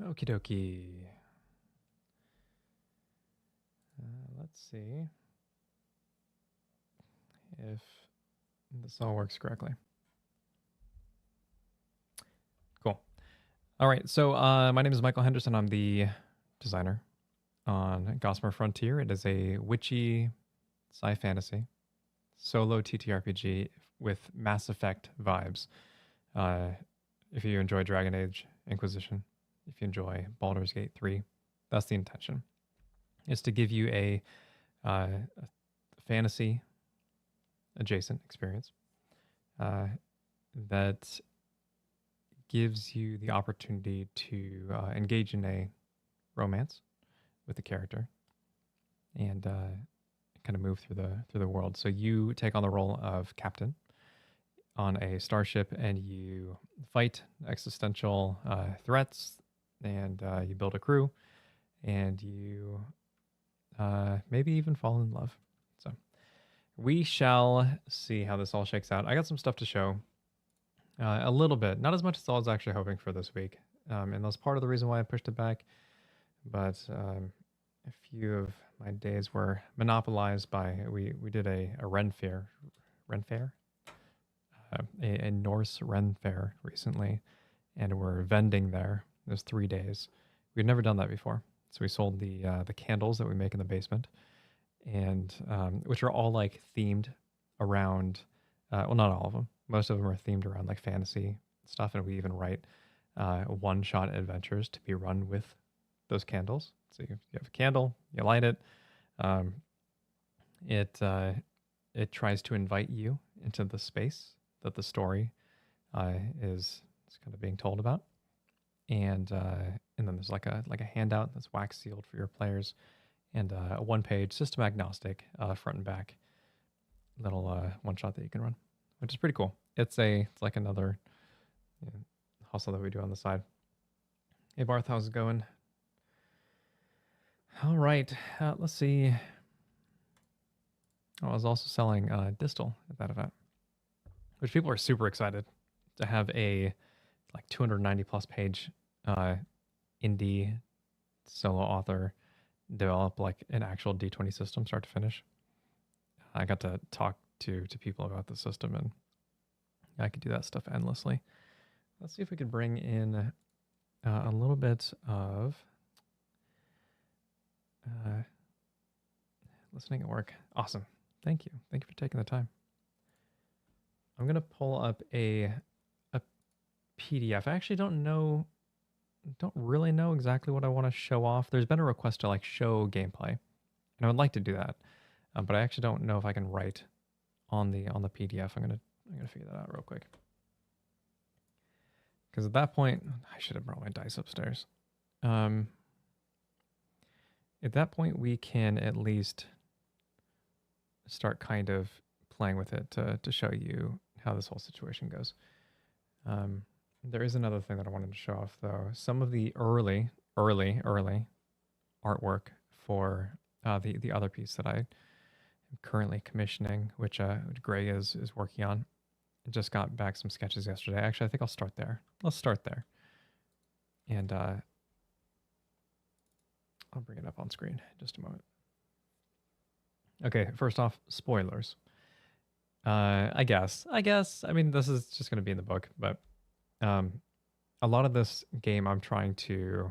Okie dokie. Let's see if this all works correctly. Cool. All right, so my name is Michael Henderson. I'm the designer on Gossamer Frontier. It is a witchy sci-fantasy solo TTRPG with Mass Effect vibes. If you enjoy Dragon Age Inquisition, if you enjoy Baldur's Gate 3, that's the intention. Is to give you a fantasy adjacent experience that gives you the opportunity to engage in a romance with the character and kind of move through the world. So you take on the role of captain on a starship, and you fight existential threats, and you build a crew, and you maybe even fall in love. So we shall see how this all shakes out. I got some stuff to show. A little bit, not as much as I was actually hoping for this week, and that's part of the reason why I pushed it back. But a few of my days were monopolized by we did a Ren fair, a Norse Ren fair recently, and we're vending there. It was 3 days. We'd never done that before, so we sold the candles that we make in the basement, and which are all like themed around. Well, not all of them. Most of them are themed around like fantasy stuff, and we even write one-shot adventures to be run with those candles. So you have a candle, you light it. It tries to invite you into the space that the story is kind of being told about, and then there's like a handout that's wax sealed for your players, and a one-page system agnostic front and back little one shot that you can run, which is pretty cool. It's like another hustle that we do on the side. Hey Barth, how's it going? All right, let's see. I was also selling Distal at that event, which people are super excited to have a like 290 plus page indie solo author develop like an actual D20 system start to finish. I got to talk to people about the system, and I could do that stuff endlessly. Let's see if we could bring in a little bit of listening at work. Awesome. Thank you. Thank you for taking the time. I'm going to pull up a PDF. I actually don't really know exactly what I want to show off. There's been a request to like show gameplay, and I would like to do that. But I actually don't know if I can write on the PDF. I'm gonna figure that out real quick. Because at that point, I should have brought my dice upstairs. At that point, we can at least start kind of playing with it to show you how this whole situation goes. There is another thing that I wanted to show off, though. Some of the early artwork for the other piece that I currently commissioning, which Gray is working on. I just got back some sketches yesterday. Actually, I think I'll start there. Let's start there. And I'll bring it up on screen in just a moment. Okay, first off, spoilers. I guess. I mean, this is just going to be in the book, but a lot of this game I'm trying to...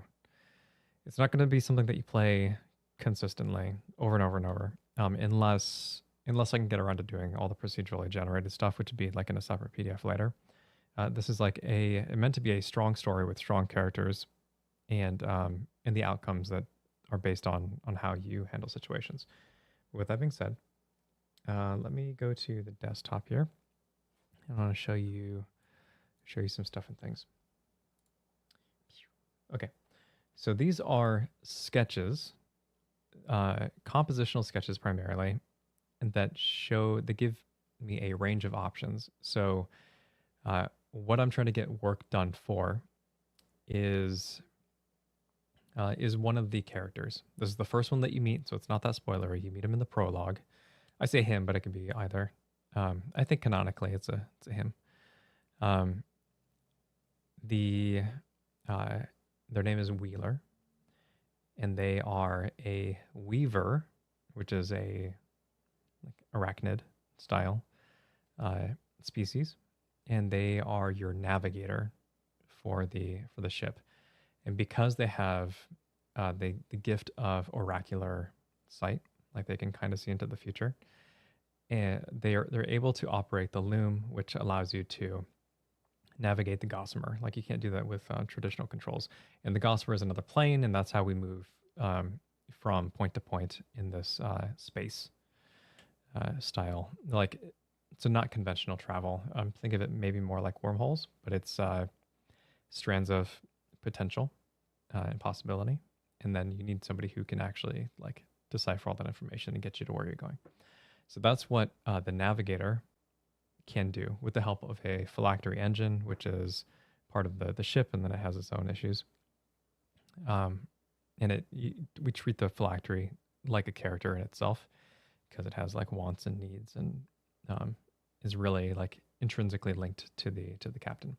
It's not going to be something that you play consistently over and over and over. Unless I can get around to doing all the procedurally generated stuff, which would be like in a separate PDF later. This is like meant to be a strong story with strong characters, and the outcomes that are based on how you handle situations. With that being said, let me go to the desktop here. I want to show you some stuff and things. Okay, so these are sketches. Compositional sketches primarily, and that give me a range of options. So what I'm trying to get work done for is one of the characters. This is the first one that you meet, so it's not that spoilery. You meet him in the prologue. I say him, but it could be either. I think canonically it's a him. The Their name is Wheeler, and they are a weaver, which is a like arachnid style species, and they are your navigator for the ship. And because they have the gift of oracular sight, like they can kind of see into the future, and they're able to operate the loom, which allows you to navigate the Gossamer. Like you can't do that with traditional controls. And the Gossamer is another plane, and that's how we move from point to point in this space style. Like, so not conventional travel. Think of it maybe more like wormholes, but it's strands of potential and possibility. And then you need somebody who can actually like decipher all that information and get you to where you're going. So that's what the navigator can do with the help of a phylactery engine, which is part of the ship, and then it has its own issues. And we treat the phylactery like a character in itself because it has like wants and needs, and is really like intrinsically linked to the captain.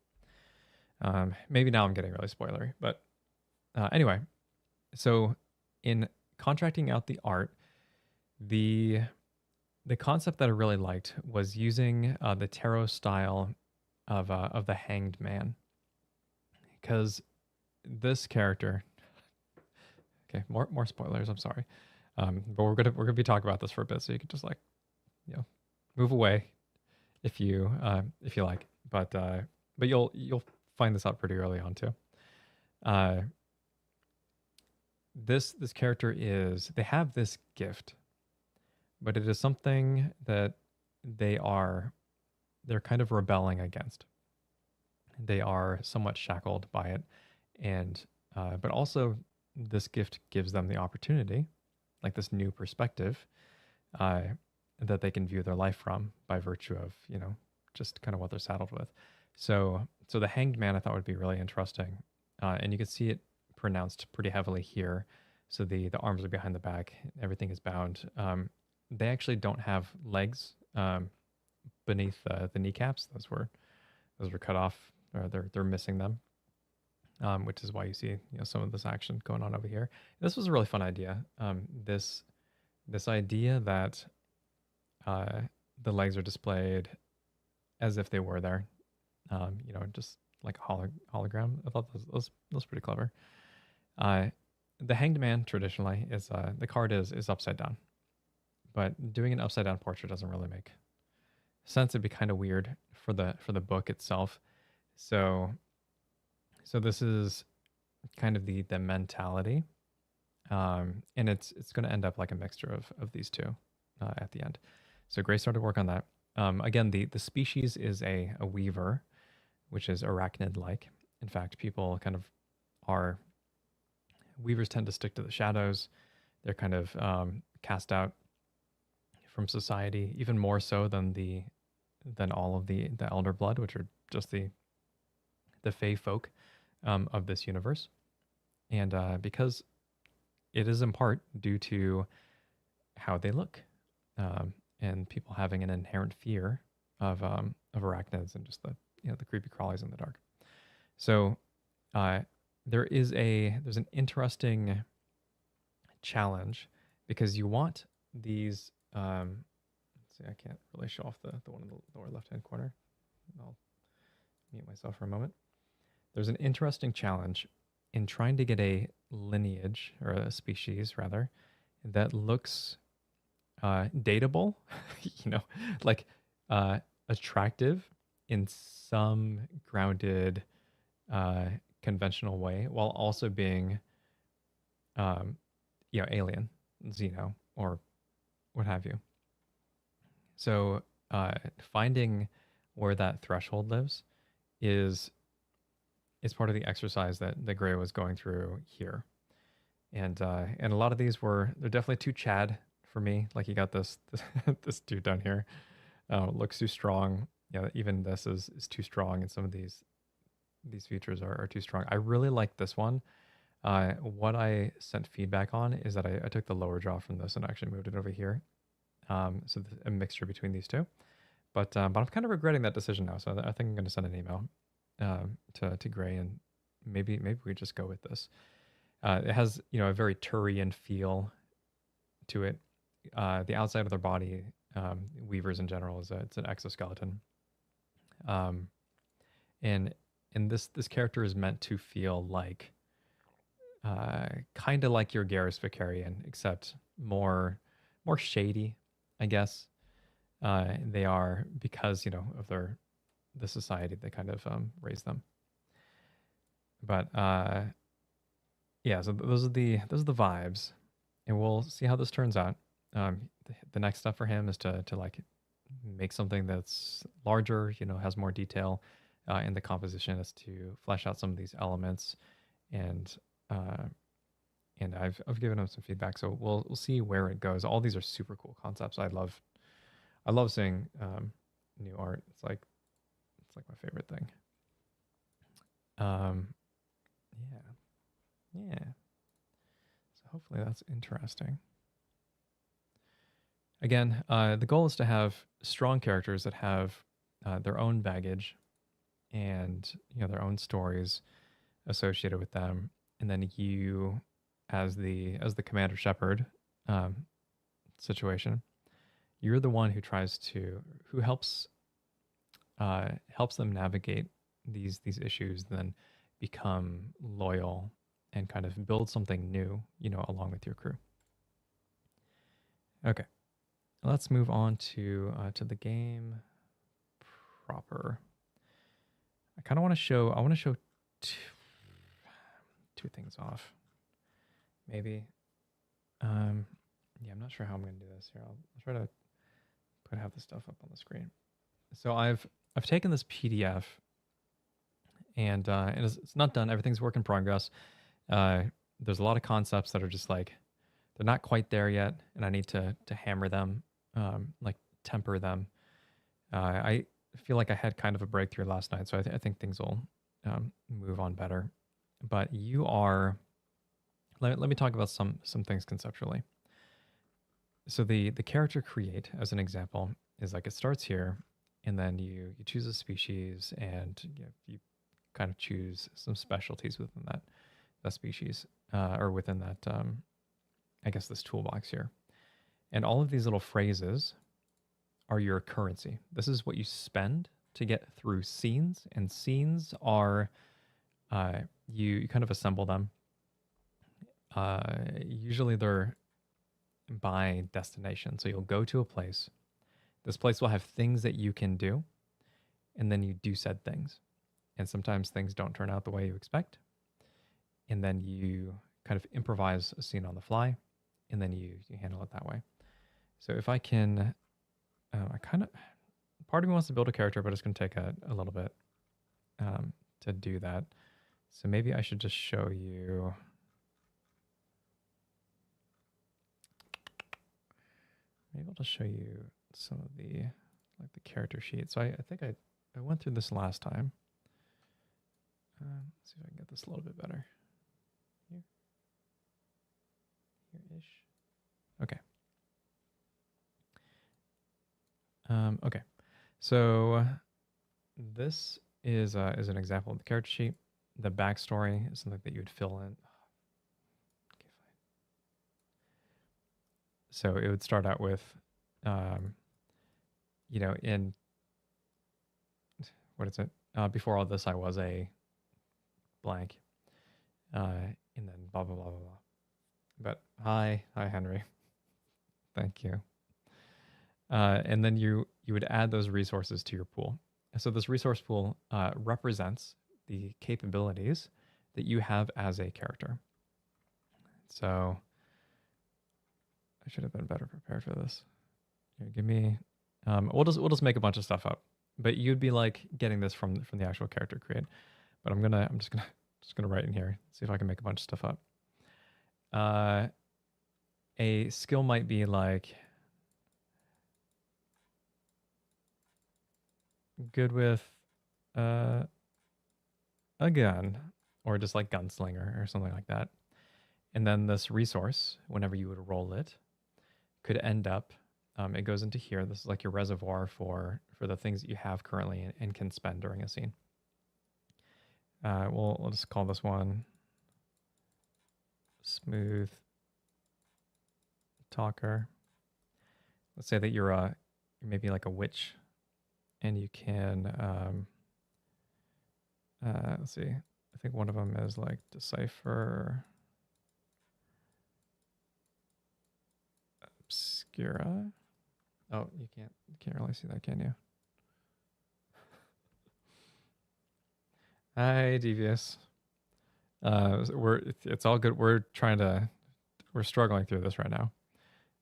Maybe now I'm getting really spoilery, but anyway, so in contracting out the art, the concept that I really liked was using the tarot style of the Hanged Man, because this character. Okay, more spoilers. I'm sorry, but we're gonna be talking about this for a bit, so you can just like, move away if you like. But you'll find this out pretty early on too. This character they have this gift, but it is something that they're kind of rebelling against. They are somewhat shackled by it, and but also this gift gives them the opportunity, like this new perspective, that they can view their life from by virtue of just kind of what they're saddled with. So the Hanged Man I thought would be really interesting, and you can see it pronounced pretty heavily here. So the arms are behind the back, everything is bound. They actually don't have legs beneath the kneecaps. Those were cut off, or they're missing them, which is why you see some of this action going on over here. This was a really fun idea. This idea that the legs are displayed as if they were there, just like a hologram. I thought that was pretty clever. The Hanged Man traditionally is the card is upside down, but doing an upside down portrait doesn't really make sense. It'd be kind of weird for the book itself. So this is kind of the mentality, and it's going to end up like a mixture of these two at the end. So Gray started work on that. Again, the species is a weaver, which is arachnid-like. In fact, people kind of are weavers tend to stick to the shadows. They're kind of cast out from society, even more so than all of the elder blood, which are just the fae folk of this universe. And because it is in part due to how they look, and people having an inherent fear of arachnids and just the creepy crawlies in the dark. So there's an interesting challenge, because you want these. Let's see, I can't really show off the one in the lower left hand corner. I'll mute myself for a moment. There's an interesting challenge in trying to get a lineage, or a species rather, that looks dateable, like attractive in some grounded, conventional way, while also being, alien, xeno, or what have you. So finding where that threshold lives is part of the exercise that Gray was going through here. And a lot of these they're definitely too Chad for me. Like you got this this dude down here, looks too strong. Even this is too strong, and some of these features are too strong. I really like this one. What I sent feedback on is that I took the lower jaw from this and actually moved it over here. So a mixture between these two. But I'm kind of regretting that decision now. So I think I'm going to send an email to Gray and maybe we just go with this. It has, a very Turian feel to it. The outside of their body, weavers in general, it's an exoskeleton. Um, and this character is meant to feel like, kind of like your Garrus Vicarian, except more shady, I guess. They are, because of the society that kind of raised them. But yeah, so those are the vibes, and we'll see how this turns out. The next step for him is to like make something that's larger, has more detail in the composition, is to flesh out some of these elements, and uh, I've given him some feedback, so we'll see where it goes. All these are super cool concepts. I love seeing new art. It's like my favorite thing. Um, yeah, yeah. So hopefully that's interesting. Again, the goal is to have strong characters that have their own baggage and their own stories associated with them, and then you, as the commander shepherd um, situation, you're the one who helps them navigate these issues, then become loyal and kind of build something new, along with your crew. Okay, let's move on to the game proper. I want to show two things off. Maybe. Yeah, I'm not sure how I'm going to do this here. I'll try to have the stuff up on the screen. So I've taken this PDF, and it's not done. Everything's work in progress. There's a lot of concepts that are just like, they're not quite there yet, and I need to hammer them, like temper them. I feel like I had kind of a breakthrough last night, so I think things will move on better. But you are. Let me talk about some things conceptually. So the character create, as an example, is like, it starts here, and then you choose a species, and you kind of choose some specialties within that species, or within that, I guess, this toolbox here. And all of these little phrases are your currency. This is what you spend to get through scenes, and scenes are, you kind of assemble them. Usually they're by destination. So you'll go to a place. This place will have things that you can do, and then you do said things. And sometimes things don't turn out the way you expect. And then you kind of improvise a scene on the fly, and then you handle it that way. So if I can, part of me wants to build a character, but it's going to take a little bit to do that. So maybe I should just show you. Maybe I'll just show you some of the character sheet. So I think I went through this last time. Let's see if I can get this a little bit better. Here-ish. Okay. Okay. So this is an example of the character sheet. The backstory is something that you would fill in. Okay, fine. So it would start out with, in, what is it? Before all this, I was a blank, and then blah blah blah blah blah. But hi Henry, thank you. And then you would add those resources to your pool. So this resource pool represents the capabilities that you have as a character. So I should have been better prepared for this. Here, give me. We'll just make a bunch of stuff up, but you'd be like getting this from the actual character create. But I'm just gonna write in here, see if I can make a bunch of stuff up. A skill might be like good with a gun, or just like gunslinger or something like that. And then this resource, whenever you would roll it, could end up, it goes into here. This is like your reservoir for the things that you have currently and can spend during a scene. We'll just call this one smooth talker. Let's say that you're maybe like a witch, and you can let's see. I think one of them is like decipher obscura. Oh, you can't really see that, can you? Hi, Devious. It's all good. We're struggling through this right now.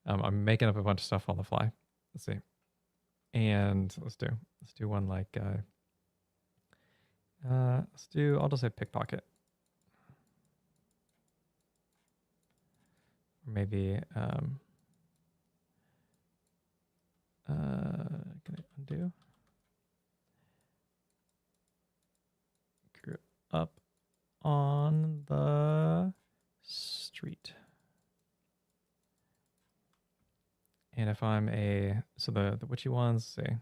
I'm making up a bunch of stuff on the fly. Let's see. And let's do one like I'll just say pickpocket. Or maybe can I undo? Grew up on the street. And if I'm the witchy ones, say,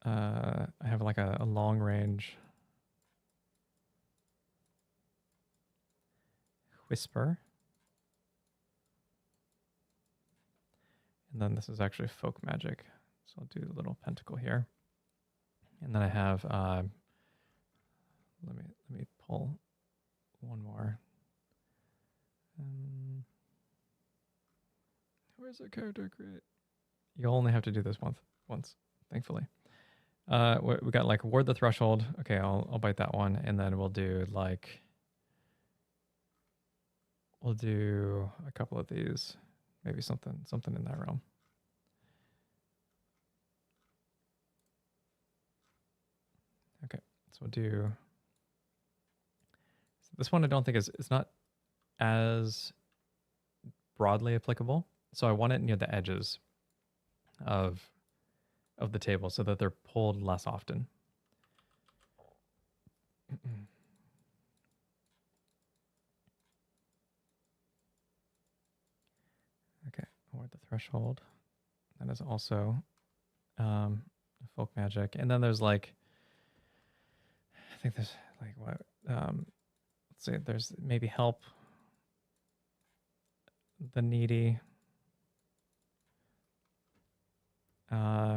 I have like a long range whisper. And then this is actually folk magic. So I'll do the little pentacle here. And then I have, let me pull one more. Where's the character create? You'll only have to do this once, thankfully. We got like ward the threshold. Okay, I'll bite that one, and then we'll do a couple of these, maybe something in that realm. Okay, so we'll do this one. I don't think it's not as broadly applicable, so I want it near the edges of the table so that they're pulled less often. Okay, ward the threshold. That is also folk magic, and then there's like, I think there's like what? Let's see. There's maybe help the needy.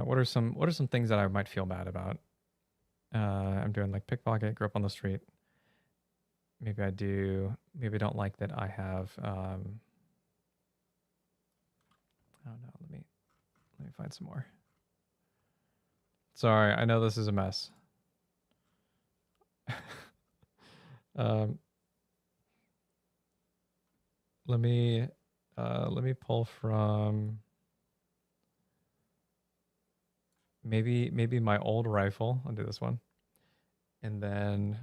What are some things that I might feel bad about? I'm doing like pickpocket, grew up on the street. Maybe I don't like that I have I don't know, let me find some more. Sorry, I know this is a mess. Let me pull from maybe my old rifle. I'll do this one. And then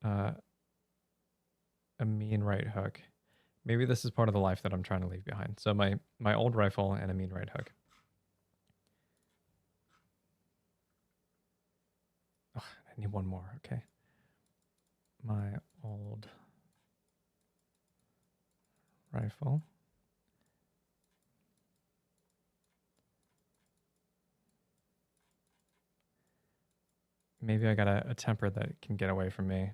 a mean right hook. Maybe this is part of the life that I'm trying to leave behind. So my old rifle and a mean right hook. Oh, I need one more. Okay. My old rifle. Maybe I got a temper that can get away from me.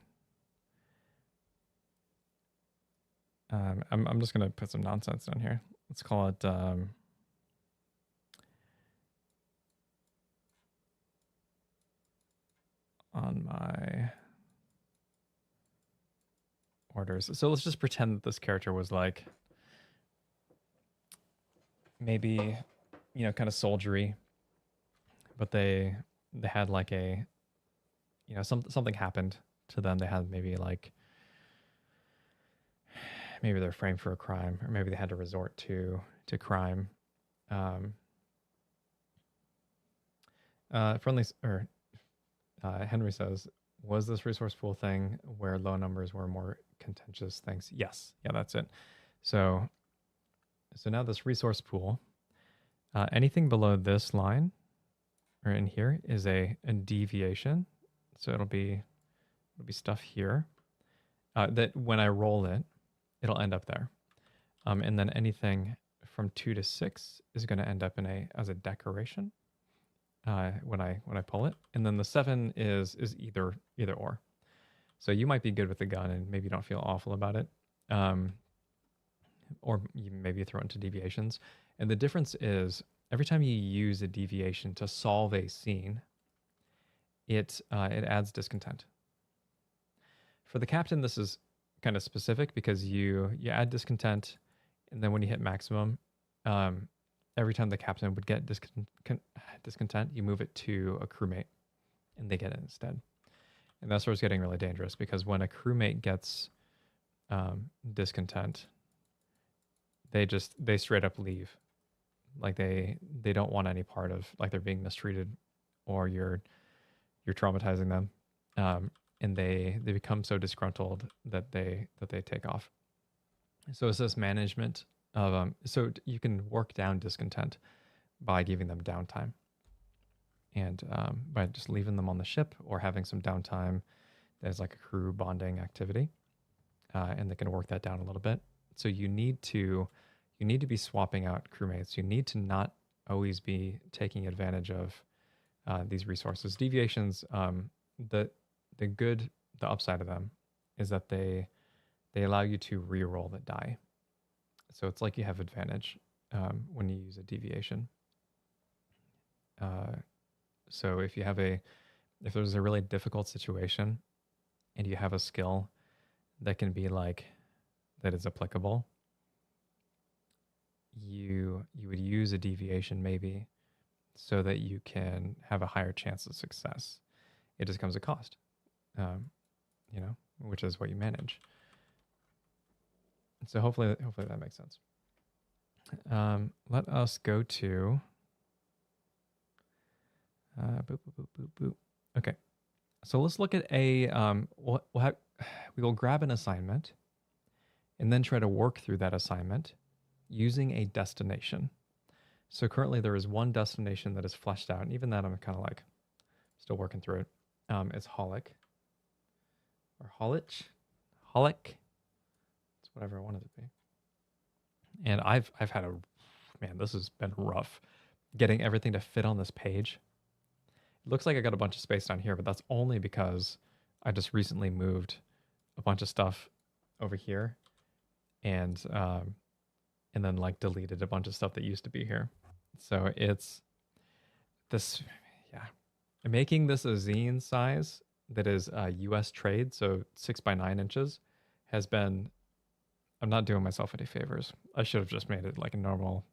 I'm just gonna put some nonsense down here. Let's call it on my orders. So let's just pretend that this character was like maybe, kind of soldiery, but they had like a, something happened to them. They had maybe they're framed for a crime, or maybe they had to resort to crime. Henry says, was this resource pool thing where low numbers were more contentious things? Yes. Yeah, that's it. So now this resource pool, anything below this line or in here is a deviation. So it'll be stuff here that when I roll it, it'll end up there. And then anything from 2 to 6 is going to end up as a decoration. when I pull it, and then the 7 is either or. So you might be good with the gun and maybe you don't feel awful about it, or you maybe throw into deviations. And the difference is every time you use a deviation to solve a scene, it adds discontent. For the captain, this is kind of specific because you add discontent, and then when you hit maximum, every time the captain would get discontent, you move it to a crewmate, and they get it instead. And that's where it's getting really dangerous, because when a crewmate gets discontent, they straight up leave. Like they don't want any part of, like, they're being mistreated, or you're traumatizing them, and they become so disgruntled that they take off. So it's this management of so you can work down discontent by giving them downtime, and by just leaving them on the ship or having some downtime as like a crew bonding activity, and they can work that down a little bit. So you need to be swapping out crewmates. You need to not always be taking advantage of these resources. Deviations, the upside of them is that they allow you to re-roll the die. So it's like you have advantage when you use a deviation. So if there's a really difficult situation and you have a skill that can be like, that is applicable, you would use a deviation maybe so that you can have a higher chance of success. It just comes at cost, which is what you manage. So hopefully that makes sense. Let us go to boop, boop, boop, boop, boop. Okay, so let's look at we will grab an assignment and then try to work through that assignment using a destination. So currently there is one destination that is fleshed out, and even that I'm kind of like still working through it. It's Holic or Holich. It's whatever I want it to be. And I've had this has been rough getting everything to fit on this page. It looks like I got a bunch of space down here, but that's only because I just recently moved a bunch of stuff over here, and then like deleted a bunch of stuff that used to be here. So it's this, making this a zine size that is US trade, so 6 by 9 inches, has been, I'm not doing myself any favors. I should have just made it like a normal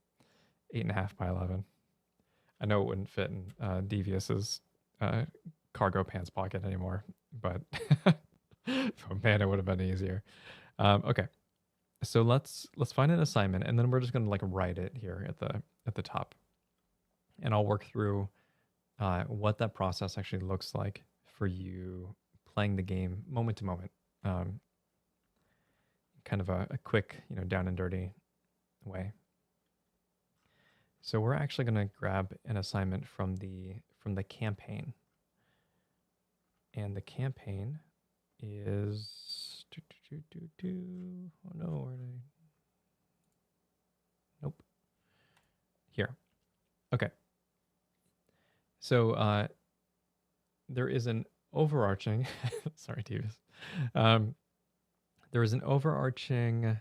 8.5 by 11. I know it wouldn't fit in Devious's cargo pants pocket anymore, but oh man, it would have been easier. Okay, so let's find an assignment, and then we're just gonna like write it here at the top, and I'll work through what that process actually looks like for you playing the game moment to moment. Kind of a quick, down and dirty way. So we're actually going to grab an assignment from the campaign, and the campaign is oh no, where did I? Nope. Here. Okay. So there is an overarching sorry, Tevis. There is an overarching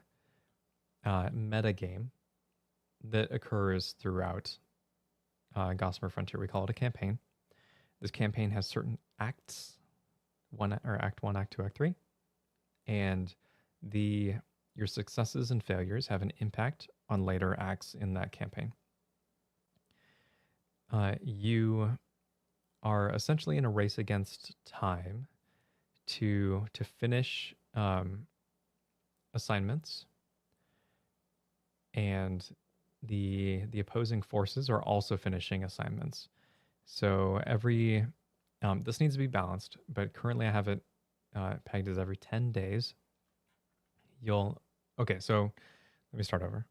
meta game that occurs throughout Gossamer Frontier. We call it a campaign. This campaign has certain acts, Act 1, Act 2, Act 3, and your successes and failures have an impact on later acts in that campaign. You are essentially in a race against time to finish assignments, and the opposing forces are also finishing assignments. So every this needs to be balanced, but currently I have it pegged as every 10 days. Okay, so let me start over.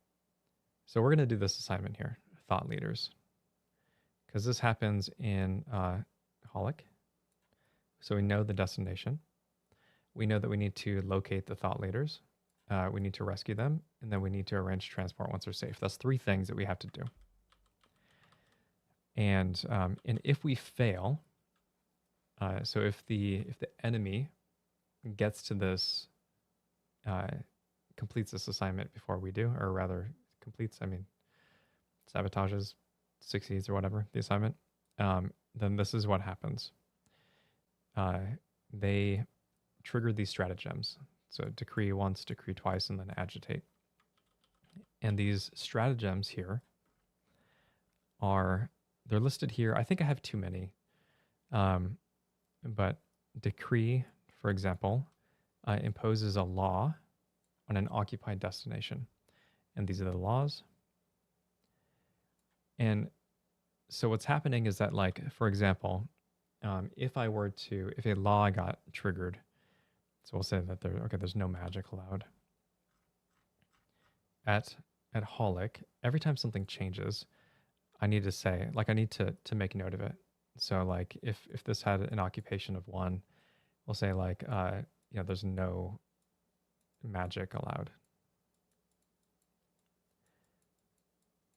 So we're going to do this assignment here, Thought Leaders, because this happens in Holic. So we know the destination. We know that we need to locate the Thought Leaders. We need to rescue them, and then we need to arrange transport once they're safe. That's 3 things that we have to do. And if we fail, so if the enemy gets to this, completes this assignment before we do, or rather completes, I mean, sabotages, succeeds or whatever the assignment, then this is what happens. They trigger these stratagems. So decree once, decree twice, and then agitate. And these stratagems here they're listed here. I think I have too many. But decree, for example, imposes a law on an occupied destination. And these are the laws. And so what's happening is that, like, for example, if a law got triggered, so we'll say that there's no magic allowed. At Holic, every time something changes, I need to say, like, I need to make note of it. So, like, if this had an occupation of 1, we'll say, like, there's no magic allowed.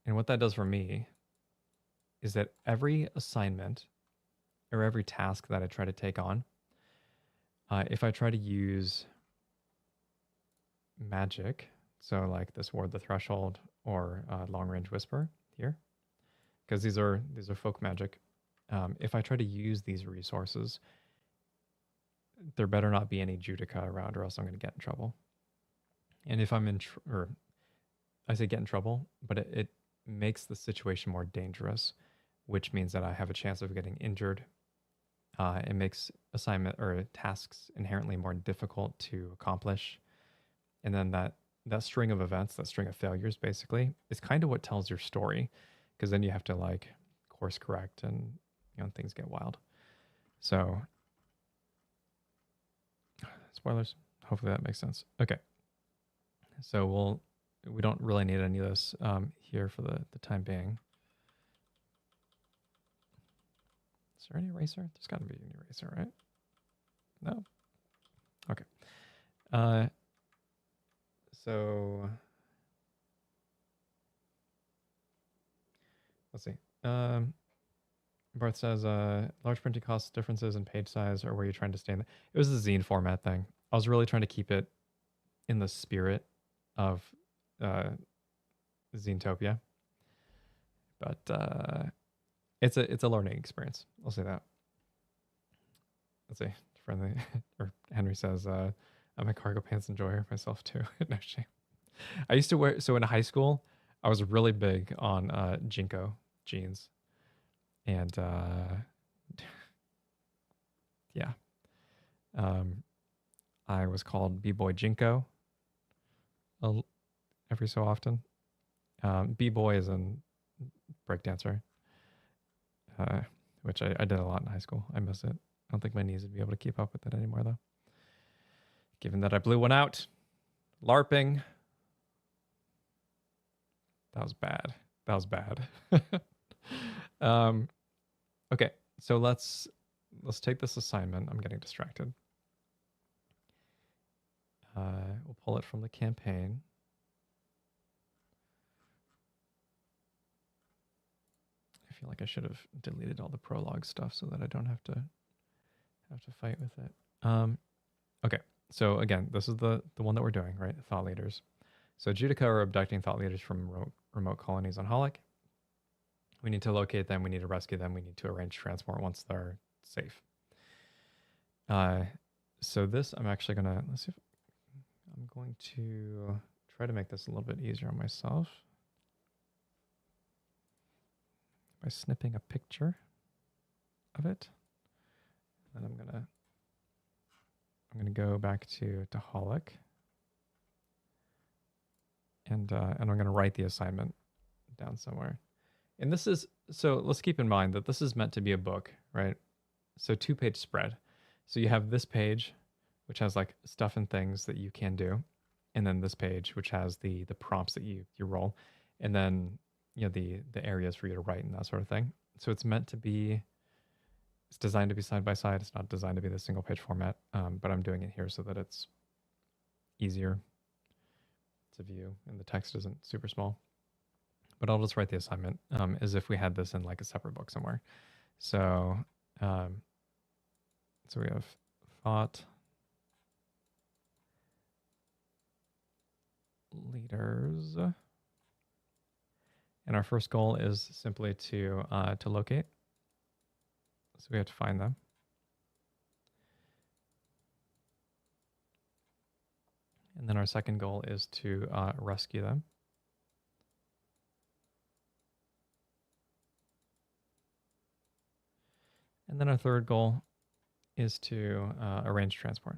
And what that does for me is that every assignment or every task that I try to take on, if I try to use magic, so like this Ward the Threshold or Long Range Whisper here, because these are folk magic. If I try to use these resources, there better not be any Judica around, or else I'm going to get in trouble. And if I'm or I say get in trouble, but it makes the situation more dangerous, which means that I have a chance of getting injured. It makes assignment or tasks inherently more difficult to accomplish. And then that string of events, that string of failures, basically, is kind of what tells your story, because then you have to, like, course correct, and things get wild. So, spoilers. Hopefully that makes sense. Okay. So we don't really need any of this here for the time being. Is there any eraser? There's got to be an eraser, right? No? Okay. So let's see. Barth says, large printing costs, differences in page size, or were you trying to stay in it was a zine format thing. I was really trying to keep it in the spirit of Zinetopia. But it's a learning experience. I'll say that. Let's see. Friendly or Henry says, I'm a cargo pants enjoyer myself too. No shame. I used to wear, so in high school, I was really big on Jinko jeans. And yeah. I was called B-Boy Jinko every so often. B-Boy is a breakdancer, which I did a lot in high school. I miss it. I don't think my knees would be able to keep up with it anymore, though. Given that I blew one out. LARPing. That was bad. Okay, so let's take this assignment. I'm getting distracted. We'll pull it from the campaign. I feel like I should have deleted all the prologue stuff so that I don't have to fight with it. Okay, so again, this is the one that we're doing, right? Thought leaders. So Judica are abducting thought leaders from remote colonies on Holic. We need to locate them. We need to rescue them. We need to arrange transport once they're safe. So this, I'm actually going to, let's see if I'm going to try to make this a little bit easier on myself by snipping a picture of it. And I'm going to go back to Holic. And I'm going to write the assignment down somewhere. And this is, so let's keep in mind that this is meant to be a book, right? So 2-page spread. So you have this page, which has like stuff and things that you can do. And then this page, which has the prompts that you roll. And then, the areas for you to write and that sort of thing. So it's meant to be, it's designed to be side by side. It's not designed to be the single page format, but I'm doing it here so that it's easier to view and the text isn't super small. but I'll just write the assignment as if we had this in like a separate book somewhere. So, so we have thought leaders, and our first goal is simply to locate. So we have to find them. And then our second goal is to rescue them. And then our third goal is to arrange transport.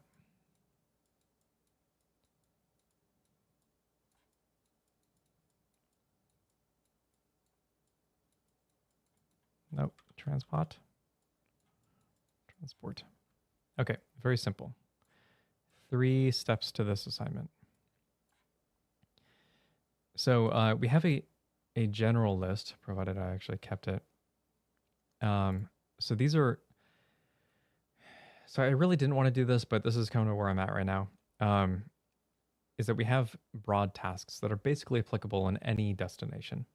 Nope, transport. Okay, very simple. 3 steps to this assignment. So we have a general list, provided I actually kept it. So these are, so I really didn't want to do this, but this is kind of where I'm at right now, is that we have broad tasks that are basically applicable in any destination.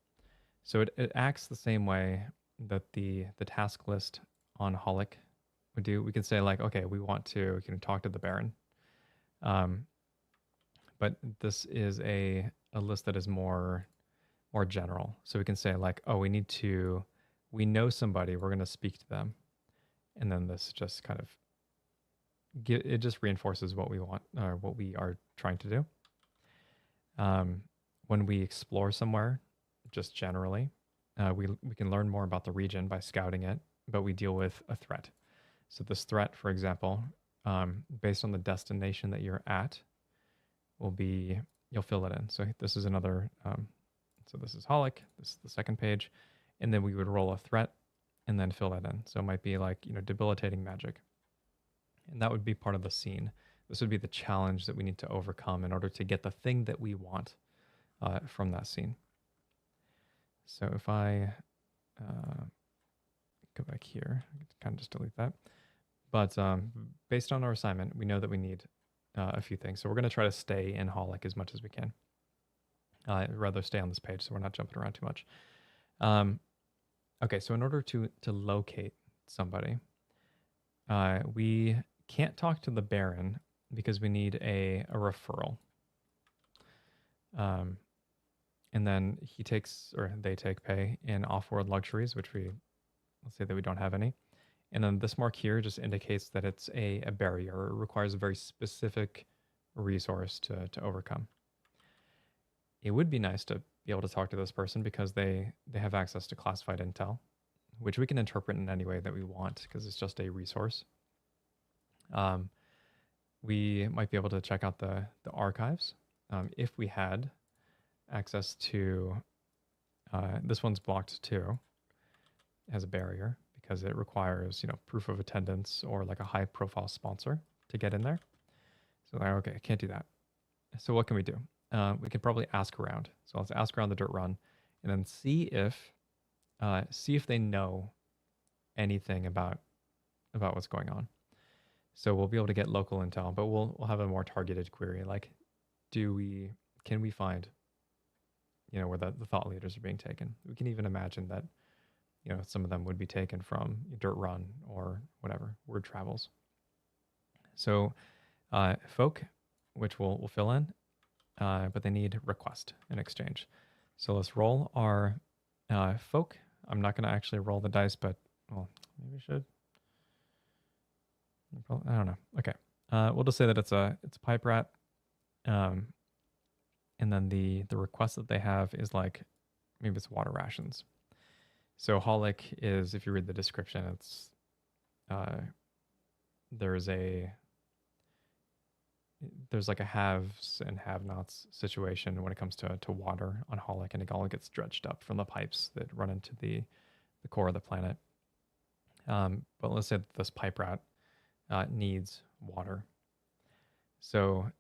So it acts the same way that the task list on Holic would do. We can say like, okay, we want to talk to the Baron. But this is a list that is more general. So we can say like, oh, we know somebody, we're going to speak to them. And then this just kind of, it just reinforces what we want, or what we are trying to do. When we explore somewhere, just generally, we can learn more about the region by scouting it, but we deal with a threat. So this threat, for example, based on the destination that you're at, will be, you'll fill it in. So this is another, so this is Holic, this is the second page, and then we would roll a threat and then fill that in. So it might be like, debilitating magic. And that would be part of the scene. This would be the challenge that we need to overcome in order to get the thing that we want from that scene. So if I go back here, I can kind of just delete that. But based on our assignment, we know that we need a few things. So we're going to try to stay in Holic as much as we can. I'd rather stay on this page so we're not jumping around too much. Okay, so in order to locate somebody, we can't talk to the Baron because we need a referral. And then he takes, or they take pay in off-world luxuries, which let's say that we don't have any. And then this mark here just indicates that it's a barrier. It requires a very specific resource to overcome. It would be nice to be able to talk to this person because they have access to classified intel, which we can interpret in any way that we want because it's just a resource. We might be able to check out the archives if we had access to, this one's blocked too, it has a barrier because it requires, proof of attendance or like a high profile sponsor to get in there. So like, okay, I can't do that. So what can we do? We could probably ask around. So let's ask around the dirt run and then see if they know anything about what's going on. So we'll be able to get local intel, but we'll have a more targeted query. Like, can we find, where the thought leaders are being taken? We can even imagine that, some of them would be taken from Dirt Run or whatever, Word Travels. So folk, which we'll fill in, but they need request in exchange. So let's roll our folk. I'm not going to actually roll the dice, but, well, maybe I should. I don't know. Okay. We'll just say that it's a pipe rat. And then the request that they have is like, maybe it's water rations. So Holic is, if you read the description, it's there's like a haves and have-nots situation when it comes to water on Holic, and it all gets dredged up from the pipes that run into the core of the planet. But let's say that this pipe rat needs water. So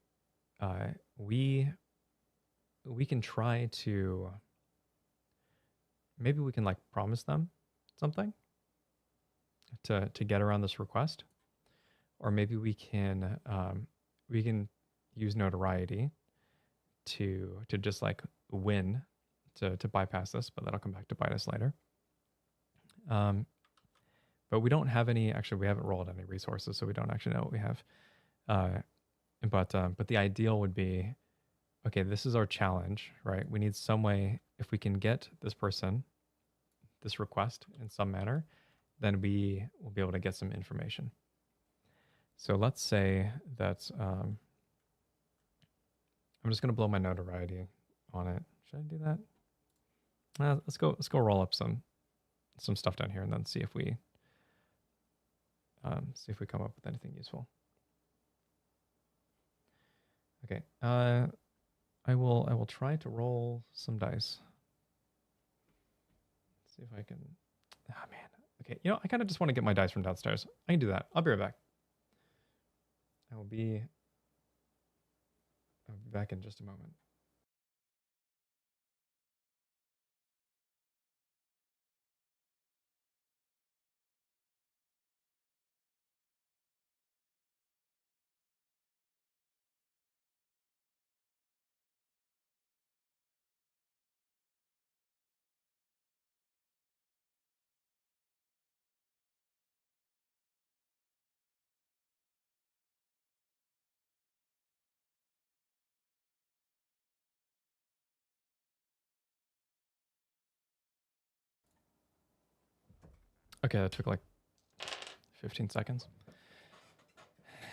we can try to, maybe we can like promise them something to get around this request, or maybe we can use notoriety to just like win to bypass this, but that'll come back to bite us later. But we don't have any, actually we haven't rolled any resources, so we don't actually know what we have. But the ideal would be, okay, this is our challenge, right? We need some way, if we can get this person, this request in some manner, then we will be able to get some information. So let's say that, I'm just going to blow my notoriety on it. Should I do that? Let's go roll up some stuff down here and then see if we come up with anything useful. Okay, I will try to roll some dice. Let's see if I can. Ah, man. Okay, you know, I kind of just want to get my dice from downstairs. I can do that. I'll be right back. I'll be back in just a moment. Okay, that took like 15 seconds.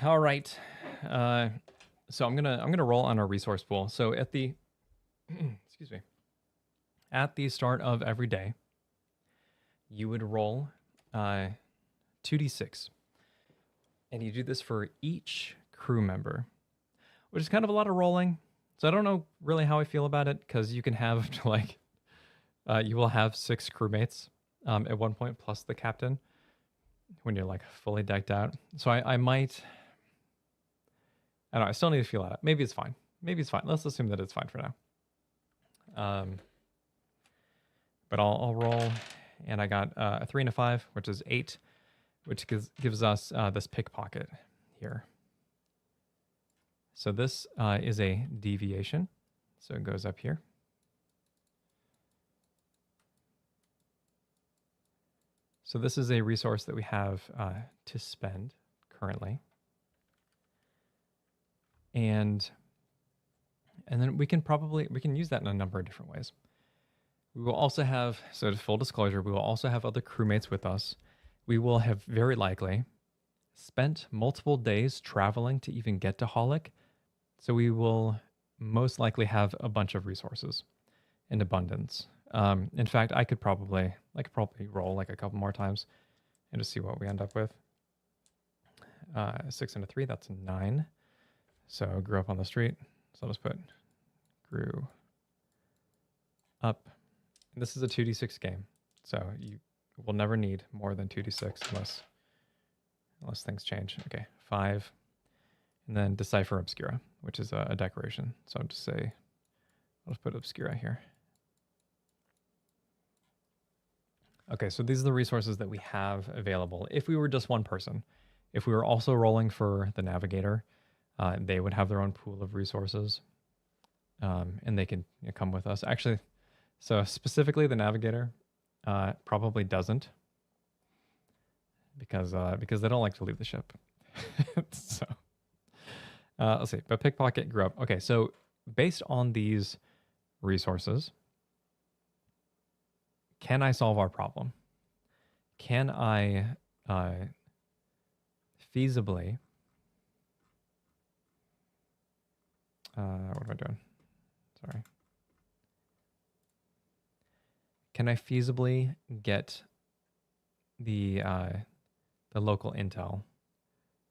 All right. So I'm gonna roll on our resource pool. So at the excuse me, at the start of every day, you would roll 2d6, and you do this for each crew member, which is kind of a lot of rolling. So I don't know really how I feel about it, because you can have like you will have 6 crewmates at one point plus the captain when you're like fully decked out. So I might. I don't know. I still need to feel out. Maybe it's fine. Maybe it's fine. Let's assume that it's fine for now. But I'll roll, and I got a 3 and a 5, which is 8, which gives us this pickpocket here. So this is a deviation. So it goes up here. So this is a resource that we have to spend currently. And then we can use that in a number of different ways. We will also have, so to full disclosure, we will also have other crewmates with us. We will have very likely spent multiple days traveling to even get to Holic. So we will most likely have a bunch of resources in abundance. In fact, I could probably roll like a couple more times and just see what we end up with. 6 and a 3, that's 9. So grew up on the street. So I'll just put grew up. And this is a 2d6 game. So you will never need more than 2d6 unless things change. Okay, 5. And then Decipher Obscura, which is a decoration. So I'll just put Obscura here. Okay, so these are the resources that we have available. If we were just one person, if we were also rolling for the navigator, they would have their own pool of resources, and they can come with us. Actually, so specifically the navigator probably doesn't, because they don't like to leave the ship. So let's see. But pickpocket grew up. Okay, so based on these resources, can I solve our problem? Can I feasibly? What am I doing? Sorry. Can I feasibly get the local intel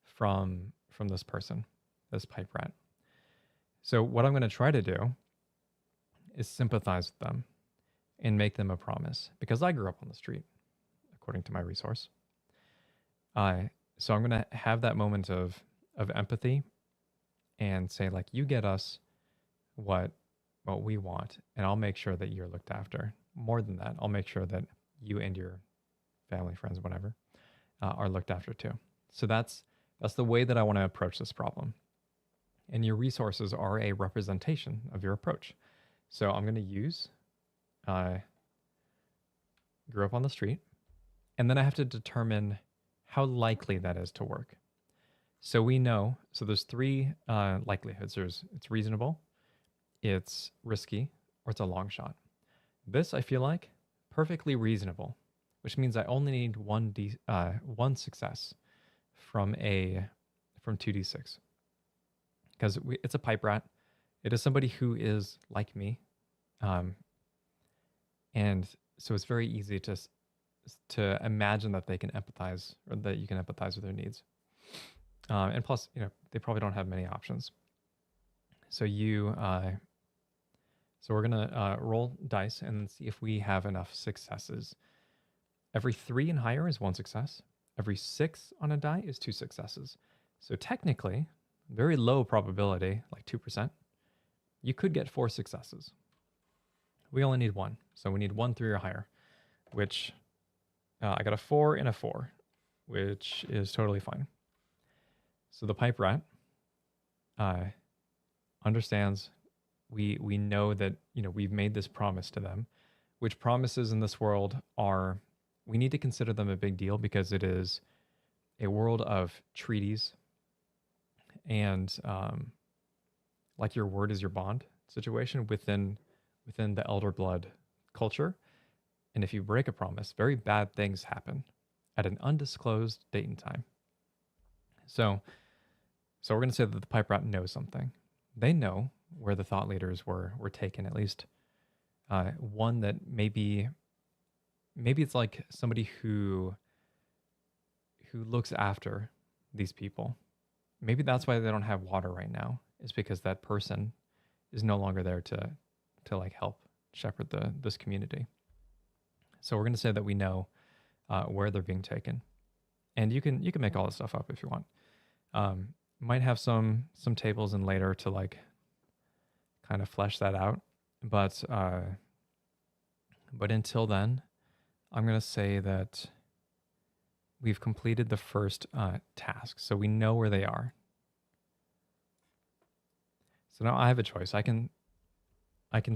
from this person, this pipe rat? So what I'm going to try to do is sympathize with them and make them a promise, because I grew up on the street, according to my resource. So I'm going to have that moment of empathy and say, like, you get us what we want, and I'll make sure that you're looked after. More than that, I'll make sure that you and your family, friends, whatever, are looked after too. So that's the way that I want to approach this problem. And your resources are a representation of your approach. So I'm going to use grew up on the street, and then I have to determine how likely that is to work. So we know, so there's three likelihoods. It's reasonable, it's risky, or it's a long shot. This, I feel like, perfectly reasonable, which means I only need one success from 2d6, because it's a pipe rat. It is somebody who is like me, and so it's very easy to imagine that they can empathize, or that you can empathize with their needs. And plus, they probably don't have many options. So so we're gonna roll dice and see if we have enough successes. Every 3 and higher is 1 success. Every 6 on a die is 2 successes. So technically, very low probability, like 2%, you could get 4 successes. We only need 1, so we need 1, 3 or higher, which I got a 4 and a 4, which is totally fine. So the pipe rat understands. We know that we've made this promise to them, which promises in this world are, we need to consider them a big deal because it is a world of treaties and like your word is your bond situation within the elder blood culture. And if you break a promise, very bad things happen at an undisclosed date and time. So we're going to say that the pipe rat knows something. They know where the thought leaders were taken, at least one that maybe it's like somebody who looks after these people. Maybe that's why they don't have water right now, is because that person is no longer there to like help shepherd this community. So we're going to say that we know where they're being taken, and you can make all this stuff up if you want. Might have some tables in later to like kind of flesh that out, but until then, I'm going to say that we've completed the first task, so we know where they are. So now I have a choice. I can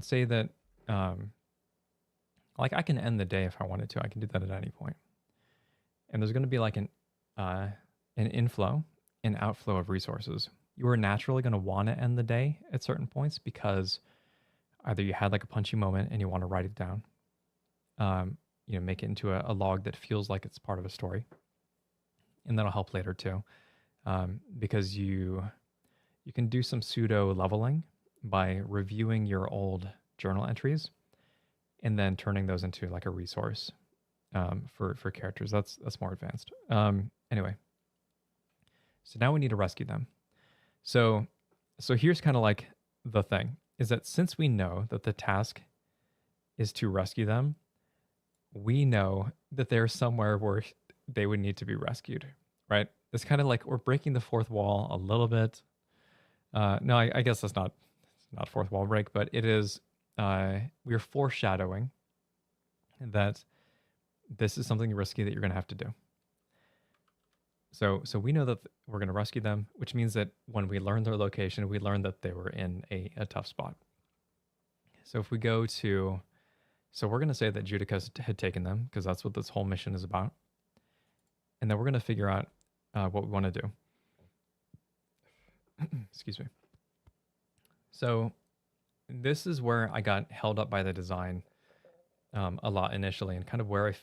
say that like I can end the day if I wanted to. I can do that at any point. And there's going to be like an inflow and outflow of resources. You are naturally going to want to end the day at certain points because either you had like a punchy moment and you want to write it down, make it into a log that feels like it's part of a story. And that'll help later too, because you can do some pseudo leveling by reviewing your old journal entries and then turning those into like a resource for characters. That's more advanced. Anyway, so now we need to rescue them. So here's kind of like the thing is that since we know that the task is to rescue them, we know that they're somewhere where they would need to be rescued, right? It's kind of like we're breaking the fourth wall a little bit. No, I guess that's not fourth wall break, but it is, we're foreshadowing that this is something risky that you're going to have to do. So we know that we're going to rescue them, which means that when we learn their location, we learn that they were in a tough spot. So if we go to, so we're going to say that Judica had taken them because that's what this whole mission is about. And then we're going to figure out what we want to do. Excuse me. So this is where I got held up by the design a lot initially, and kind of why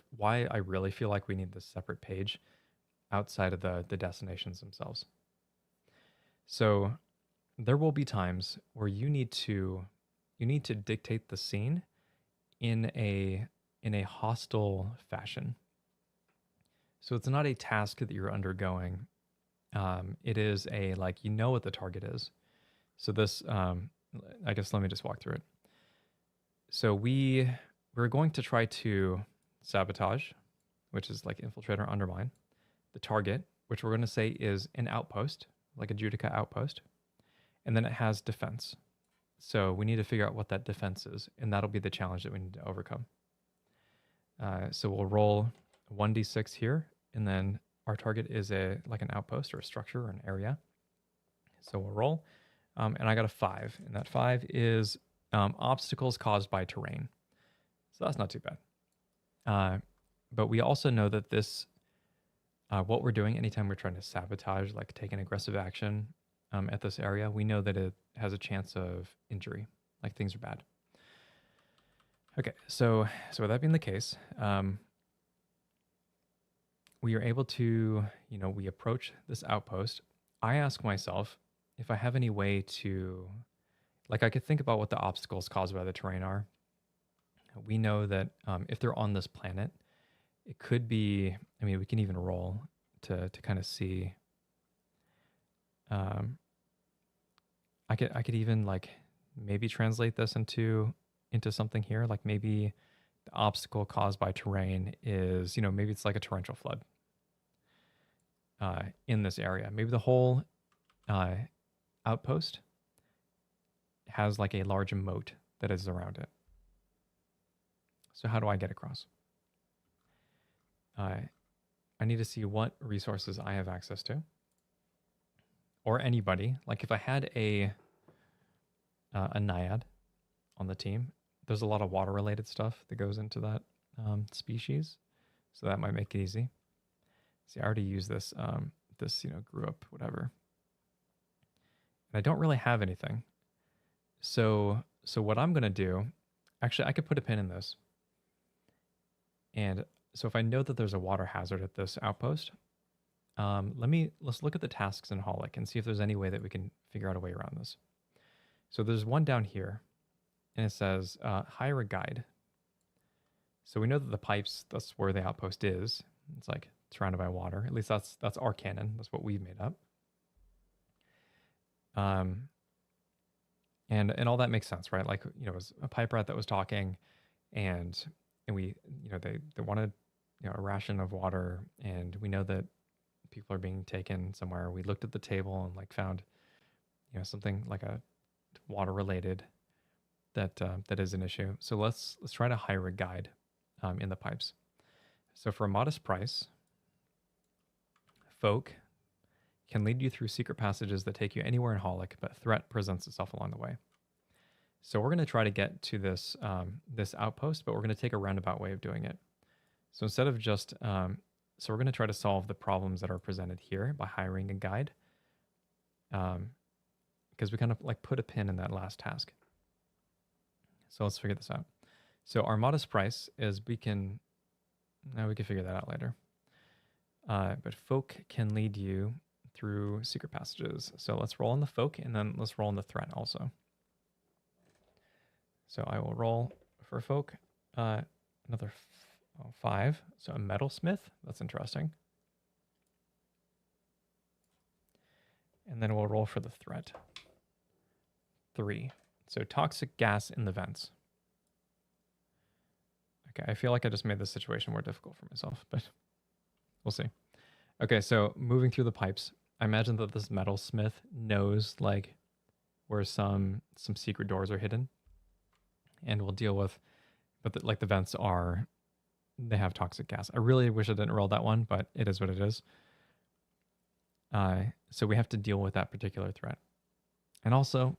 I really feel like we need this separate page outside of the destinations themselves. So there will be times where you need to dictate the scene in a hostile fashion. So it's not a task that you're undergoing. It is like what the target is. So this, I guess let me just walk through it. So we're going to try to sabotage, which is like infiltrate or undermine, the target, which we're going to say is an outpost, like a Judica outpost. And then it has defense. So we need to figure out what that defense is, and that'll be the challenge that we need to overcome. So we'll roll 1d6 here, and then our target is like an outpost or a structure or an area. So we'll roll, and I got a 5, and that 5 is obstacles caused by terrain. So that's not too bad. But we also know that this, what we're doing anytime we're trying to sabotage, like take an aggressive action at this area, we know that it has a chance of injury, like things are bad. Okay, so with that being the case, we are able to, we approach this outpost. I ask myself if I have any way to, like, I could think about what the obstacles caused by the terrain are. We know that if they're on this planet, it could be, I mean, we can even roll to kind of see. I could even like maybe translate this into something here. Like maybe the obstacle caused by terrain is, maybe it's like a torrential flood in this area. Maybe the whole outpost has like a large moat that is around it. So how do I get across? I need to see what resources I have access to, or anybody. Like if I had a naiad on the team, there's a lot of water related stuff that goes into that species, so that might make it easy. See, I already used this. This grew up whatever, and I don't really have anything. So what I'm gonna do, actually, I could put a pin in this, and so if I know that there's a water hazard at this outpost, let's look at the tasks in Holic and see if there's any way that we can figure out a way around this. So there's one down here, and it says hire a guide. So we know that the pipes, that's where the outpost is. It's like surrounded by water. At least that's our canon. That's what we've made up. And all that makes sense, right? Like, it was a pipe rat that was talking, and we, they wanted, a ration of water, and we know that people are being taken somewhere. We looked at the table and like found, something like a water related that is an issue. So let's try to hire a guide in the pipes. So for a modest price, folk can lead you through secret passages that take you anywhere in Holic, but threat presents itself along the way. So we're going to try to get to this this outpost, but we're going to take a roundabout way of doing it. So instead of just, so we're going to try to solve the problems that are presented here by hiring a guide, because we kind of like put a pin in that last task. So let's figure this out. So our modest price is we can figure that out later. But folk can lead you through secret passages. So let's roll on the folk, and then let's roll on the threat also. So I will roll for folk another 5. So a metalsmith, that's interesting. And then we'll roll for the threat. 3. So toxic gas in the vents. Okay, I feel like I just made this situation more difficult for myself, but we'll see. Okay, so moving through the pipes, I imagine that this metalsmith knows like where some secret doors are hidden, and we'll deal with, but the vents are, they have toxic gas. I really wish I didn't roll that one, but it is what it is. So we have to deal with that particular threat. And also,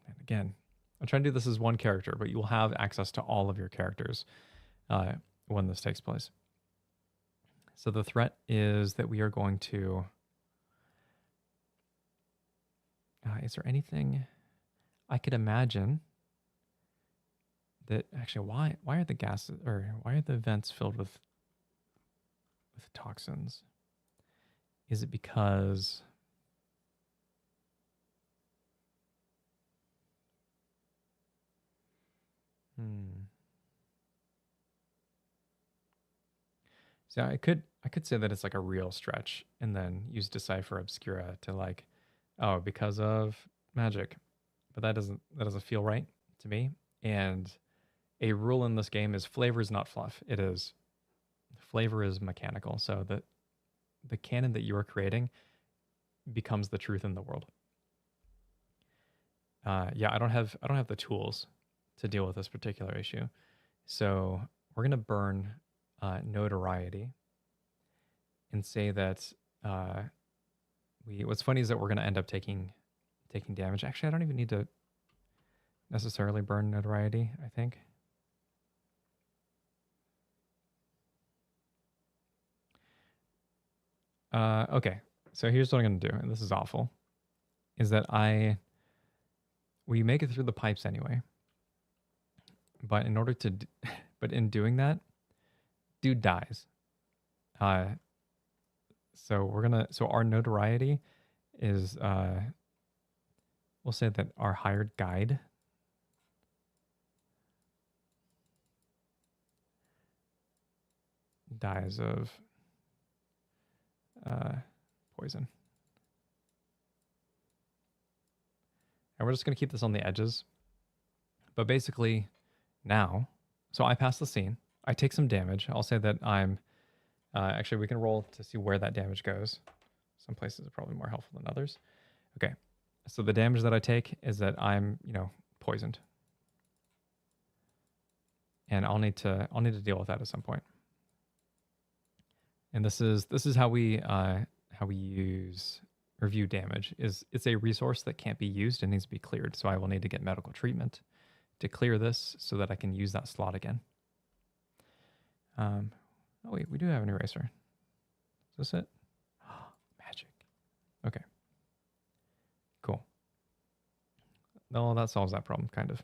and again, I'm trying to do this as one character, but you will have access to all of your characters when this takes place. So the threat is that we are going to, is there anything I could imagine that actually, why are the gases, or why are the vents filled with toxins? Is it because so I could say that it's like a real stretch and then use Decipher Obscura to like, oh, because of magic. But that doesn't feel right to me. And a rule in this game is flavor is not fluff. It is, flavor is mechanical. So that the canon that you are creating becomes the truth in the world. Yeah, I don't have the tools to deal with this particular issue. So we're gonna burn notoriety and say that what's funny is that we're gonna end up taking damage. Actually, I don't even need to necessarily burn notoriety, I think. Okay, so here's what I'm gonna do, and this is awful, is that we make it through the pipes anyway, but in order to, but in doing that, dude dies. So our notoriety is, we'll say that our hired guide dies of poison. And we're just going to keep this on the edges. But basically now, so I pass the scene. I take some damage. I'll say that I'm, actually we can roll to see where that damage goes. Some places are probably more helpful than others. Okay, so the damage that I take is that I'm, poisoned. And I'll need to deal with that at some point. And this is how we use review damage. It's a resource that can't be used and needs to be cleared. So I will need to get medical treatment to clear this so that I can use that slot again. Oh wait, we do have an eraser. Is this it? Magic. Okay. Cool. No, that solves that problem, kind of.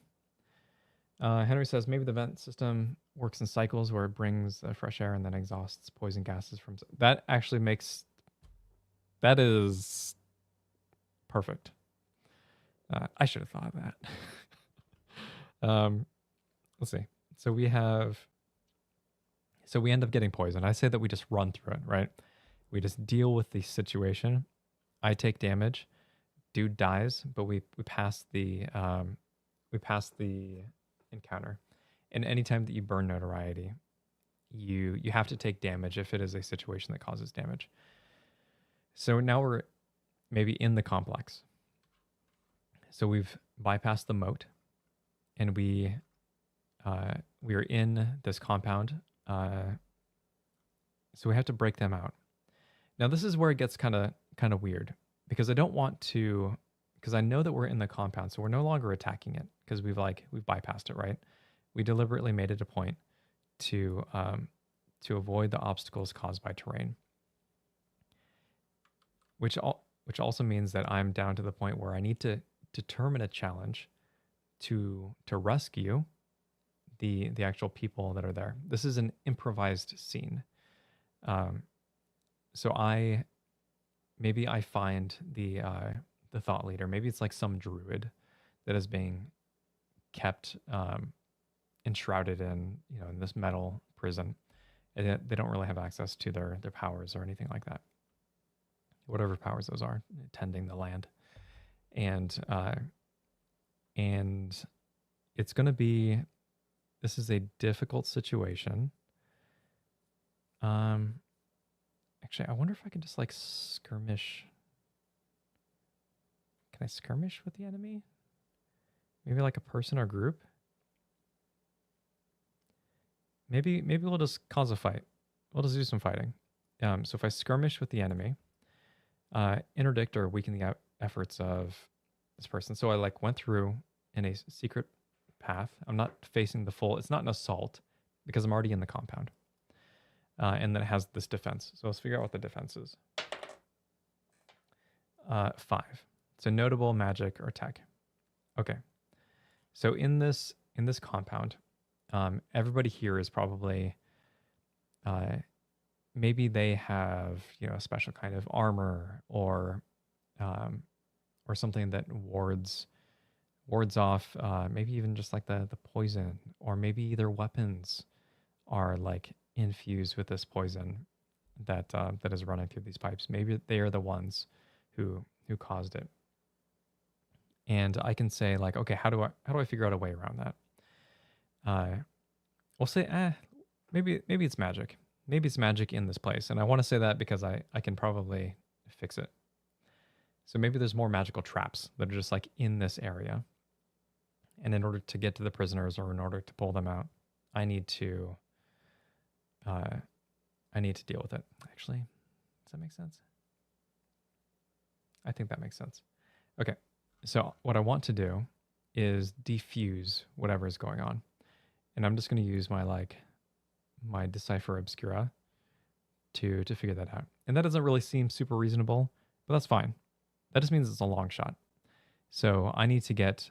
Henry says maybe the vent system works in cycles where it brings fresh air and then exhausts poison gases from. That actually makes. That is perfect. I should have thought of that. Let's see. So we end up getting poisoned. I say that we just run through it, right? We just deal with the situation. I take damage. Dude dies, but we pass the encounter. And anytime that you burn notoriety, you have to take damage if it is a situation that causes damage. So now we're maybe in the complex. So we've bypassed the moat, and we are in this compound. So we have to break them out. Now this is where it gets kind of weird, because I don't want to, because I know that we're in the compound, so we're no longer attacking it because we've bypassed it, right? We deliberately made it a point to avoid the obstacles caused by terrain, which also means that I'm down to the point where I need to determine a challenge to rescue the actual people that are there. This is an improvised scene. So maybe I find the thought leader. Maybe it's like some druid that is being kept enshrouded in this metal prison, and they don't really have access to their powers or anything like that. Whatever powers those are, tending the land, and it's going to be. This is a difficult situation. Actually, I wonder if I can just skirmish. Can I skirmish with the enemy? Maybe like a person or group? Maybe we'll just cause a fight. We'll just do some fighting. So if I skirmish with the enemy, interdict or weaken the efforts of this person. So I went through in a secret path. I'm not facing the full. It's not an assault because I'm already in the compound. And then it has this defense. So let's figure out what the defense is. 5. It's a notable magic or tech. Okay. So in this compound, everybody here is probably maybe they have a special kind of armor or something that wards off maybe even just the poison, or maybe their weapons are infused with this poison that is running through these pipes. Maybe they are the ones who caused it. And I can say okay, how do I figure out a way around that? We'll say maybe it's magic. Maybe it's magic in this place, and I want to say that because I can probably fix it. So maybe there's more magical traps that are just in this area. And in order to get to the prisoners, or in order to pull them out, I need to deal with it. Actually, does that make sense? I think that makes sense. Okay, so what I want to do is defuse whatever is going on. And I'm just going to use my my Decipher Obscura to figure that out. And that doesn't really seem super reasonable, but that's fine. That just means it's a long shot. So I need to get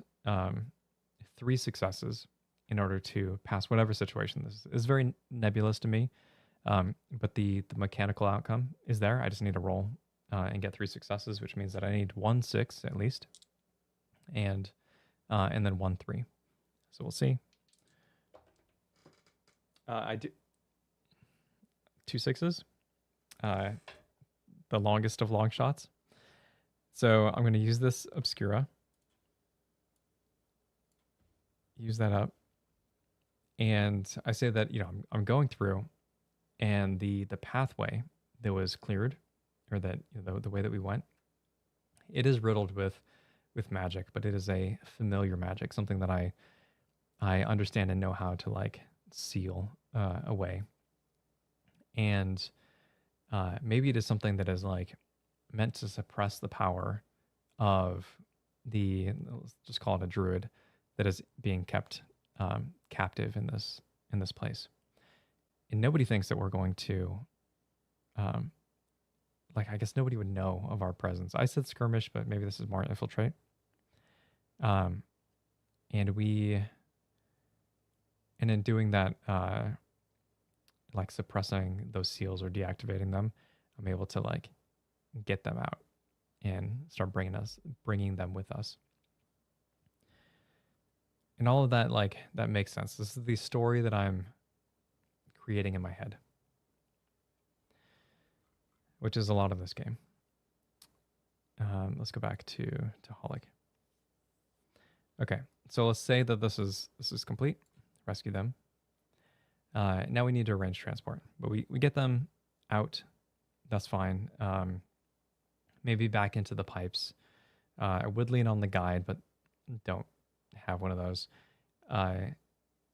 3 successes in order to pass whatever situation this is. Very nebulous to me, but the mechanical outcome is there. I just need to roll and get 3 successes, which means that I need 1 6 at least, and then 1 3. So we'll see. I do 2 6s, the longest of long shots. So I'm going to use this Obscura, use that up, and I say that, you know, I'm going through, and the pathway that was cleared, or that, you know, the way that we went, it is riddled with magic, but it is a familiar magic, something that I understand and know how to like seal away. And maybe it is something that is like meant to suppress the power of the, let's just call it a druid, that is being kept captive in this place. And nobody thinks that we're going to, like, I guess nobody would know of our presence. I said skirmish, but maybe this is more infiltrate. And in doing that, like suppressing those seals or deactivating them, I'm able to like get them out and start bringing them with us. And all of that, like, that makes sense. This is the story that I'm creating in my head, which is a lot of this game. Let's go back to Holic. Okay, so let's say that this is complete. Rescue them. Now we need to arrange transport, but we get them out. That's fine. Maybe back into the pipes. I would lean on the guide, but don't have one of those.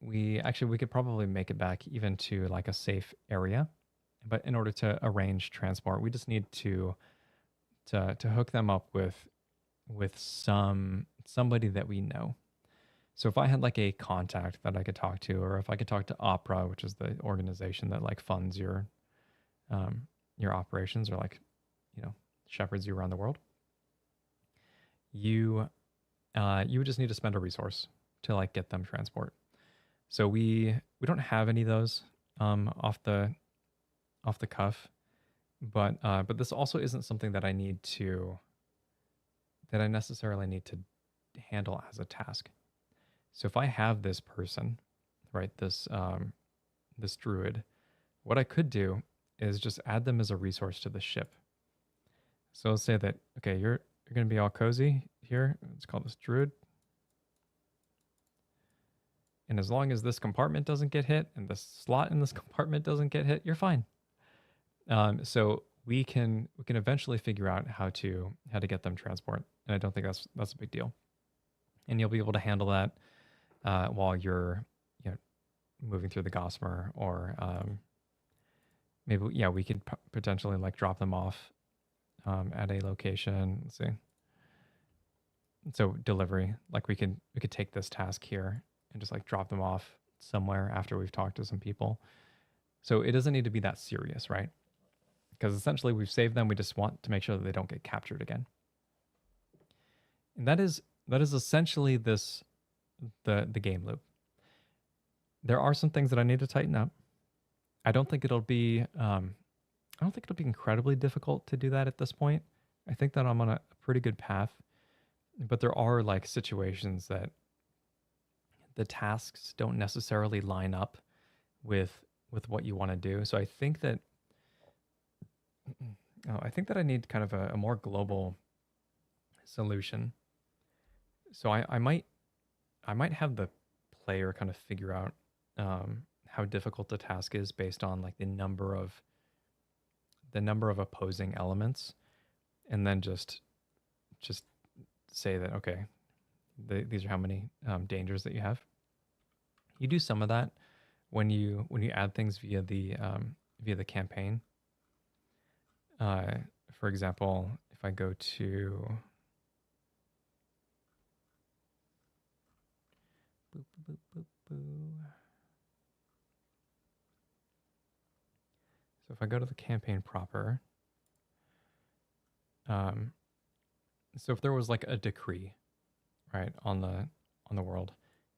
We could probably make it back even to like a safe area, but in order to arrange transport, we just need to hook them up with somebody that we know. So if I had like a contact that I could talk to, or if I could talk to Opera, which is the organization that like funds your operations, or like, you know, shepherds you around the world, you would just need to spend a resource to like get them transport. So we don't have any of those off the cuff, but this also isn't something that I necessarily need to handle as a task. So if I have this person, right, this druid, what I could do is just add them as a resource to the ship. So let's say that, okay, you're going to be all cozy here. Let's call this druid. And as long as this compartment doesn't get hit and the slot in this compartment doesn't get hit, you're fine. So we can eventually figure out how to get them transport, and I don't think that's a big deal. And you'll be able to handle that while you're, you know, moving through the Gossamer, or maybe, yeah, we could potentially like drop them off at a location. Let's see. So delivery, like we could take this task here and just like drop them off somewhere after we've talked to some people. So it doesn't need to be that serious, right? Because essentially we've saved them. We just want to make sure that they don't get captured again. And that is essentially the game loop. There are some things that I need to tighten up. I don't think it'll be incredibly difficult to do that at this point. I think that I'm on a pretty good path, but there are like situations that the tasks don't necessarily line up with what you want to do. So I think that I need kind of a more global solution. So I might have the player kind of figure out how difficult the task is based on like the number of opposing elements, and then just say that, okay, these are how many dangers that you have. You do some of that when you add things via the campaign. For example, if I go to boop, boop, boop, boop. So if I go to the campaign proper, so if there was like a decree, right, on the world,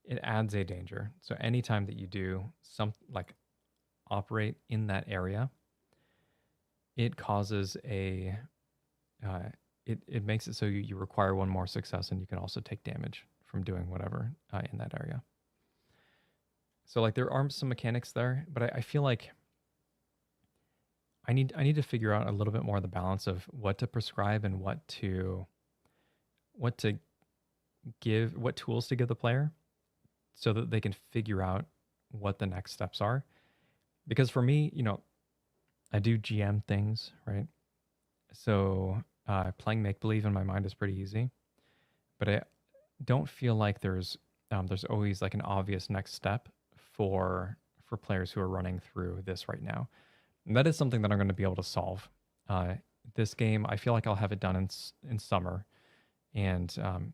it adds a danger. So anytime that you do some like operate in that area, it causes it makes it so you require one more success, and you can also take damage from doing whatever in that area. So like there are some mechanics there, but I feel like I need to figure out a little bit more of the balance of what to prescribe and what to give, what tools to give the player so that they can figure out what the next steps are. Because for me, I do GM things, right? So playing make believe in my mind is pretty easy, but I don't feel like there's always like an obvious next step for players who are running through this right now. And that is something that I'm going to be able to solve. This game, I feel like I'll have it done in summer, and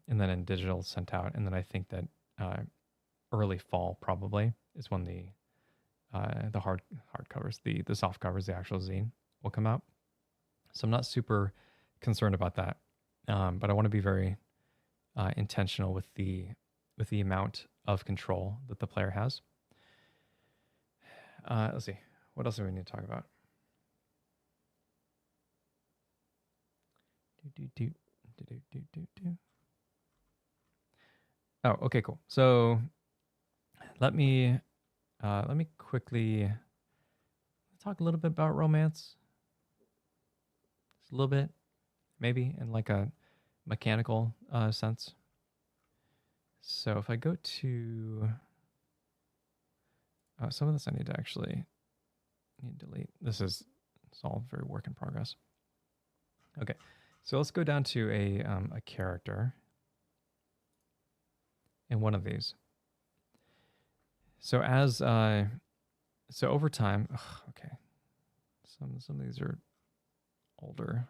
then in digital sent out, and then I think that early fall probably is when the hard covers, the soft covers, the actual zine will come out. So I'm not super concerned about that, but I want to be very intentional with the amount of control that the player has. Let's see, what else do we need to talk about? Oh, okay, cool. So let me quickly talk a little bit about romance. Just a little bit, maybe in like a mechanical sense. So if I go to some of this, I need to actually delete. It's all very work in progress. Okay, so let's go down to a character in one of these. So as so over time, okay, some of these are older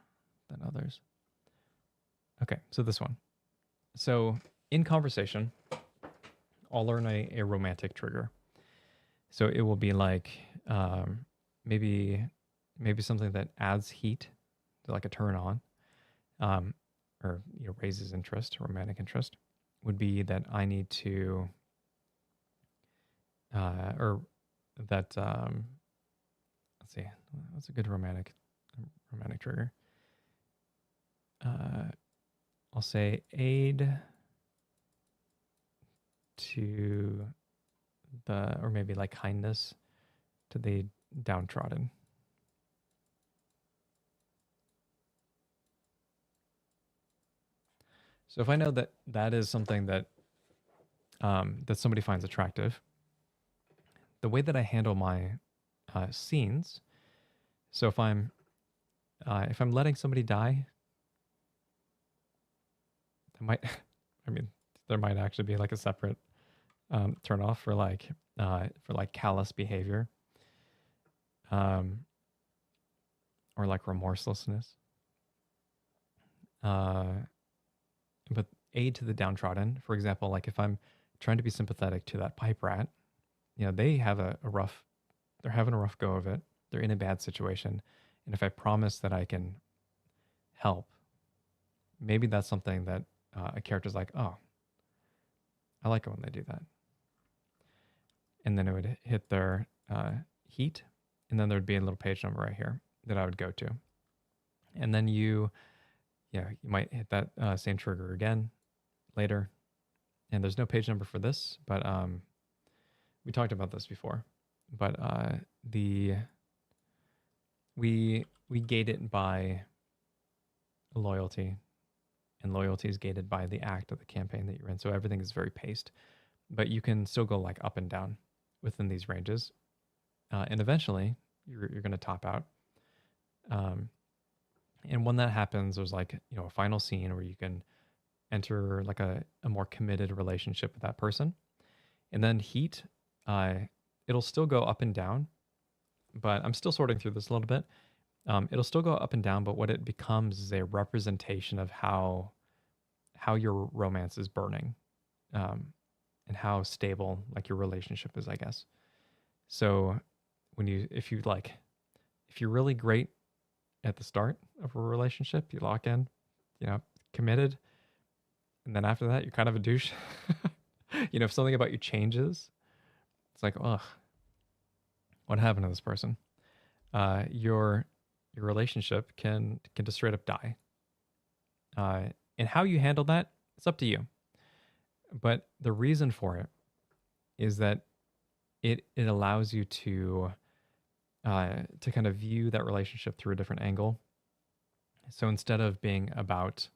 than others. Okay, so this one. So in conversation, I'll learn a romantic trigger. So it will be like maybe something that adds heat, like a turn on, or raises interest, romantic interest, would be that I need to, or that let's see, what's a good romantic trigger? I'll say aid to or maybe like kindness to the downtrodden. So if I know that that is something that that somebody finds attractive, the way that I handle my scenes. So if I'm letting somebody die, that might, I mean, there might actually be like a separate turn off for like callous behavior, or like remorselessness. But aid to the downtrodden, for example, like if I'm trying to be sympathetic to that pipe rat, they have they're having a rough go of it. They're in a bad situation. And if I promise that I can help, maybe that's something that a character's like, oh, I like it when they do that. And then it would hit their heat, and then there'd be a little page number right here that I would go to. And then you might hit that same trigger again later. And there's no page number for this, but we talked about this before. But we gate it by loyalty, and loyalty is gated by the act of the campaign that you're in. So everything is very paced, but you can still go like up and down within these ranges, and eventually you're going to top out. And when that happens, there's like a final scene where you can enter like a more committed relationship with that person. And then heat, it'll still go up and down, but I'm still sorting through this a little bit. It'll still go up and down, but what it becomes is a representation of how your romance is burning, and how stable like your relationship is, I guess. So if you if you're really great at the start of a relationship, you lock in, you know, committed, and then after that, you're kind of a douche. If something about you changes, it's like, ugh, what happened to this person? Your relationship can just straight up die. And how you handle that, it's up to you. But the reason for it is that it allows you to kind of view that relationship through a different angle. So instead of being about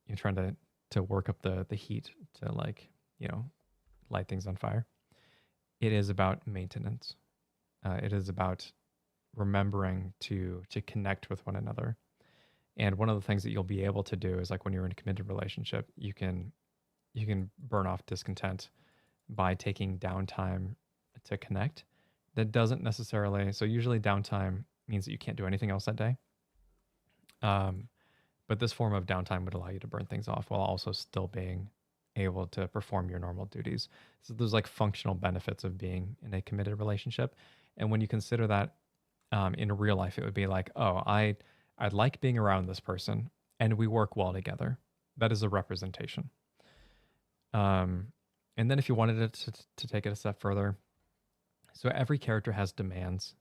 you're trying to work up the heat to light things on fire, it is about maintenance. It is about remembering to connect with one another. And one of the things that you'll be able to do is, like, when you're in a committed relationship, you can burn off discontent by taking downtime to connect. That doesn't necessarily, so usually downtime means that you can't do anything else that day. But this form of downtime would allow you to burn things off while also still being able to perform your normal duties. So there's like functional benefits of being in a committed relationship. And when you consider that in real life, it would be like, oh, I like being around this person and we work well together. That is a representation. And then if you wanted it to take it a step further, so every character has demands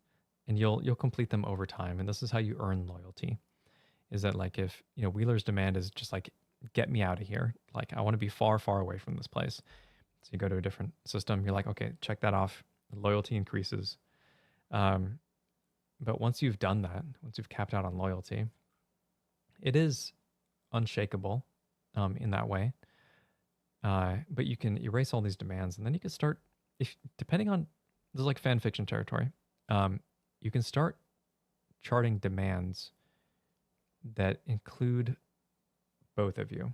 and you'll complete them over time. And this is how you earn loyalty. Is that, like, if, Wheeler's demand is just like, get me out of here. Like, I want to be far, far away from this place. So you go to a different system. You're like, okay, check that off. Loyalty increases. But once you've done that, once you've capped out on loyalty, it is unshakable in that way. But you can erase all these demands, and then you can start, depending on, this is like fan fiction territory. You can start charting demands that include both of you,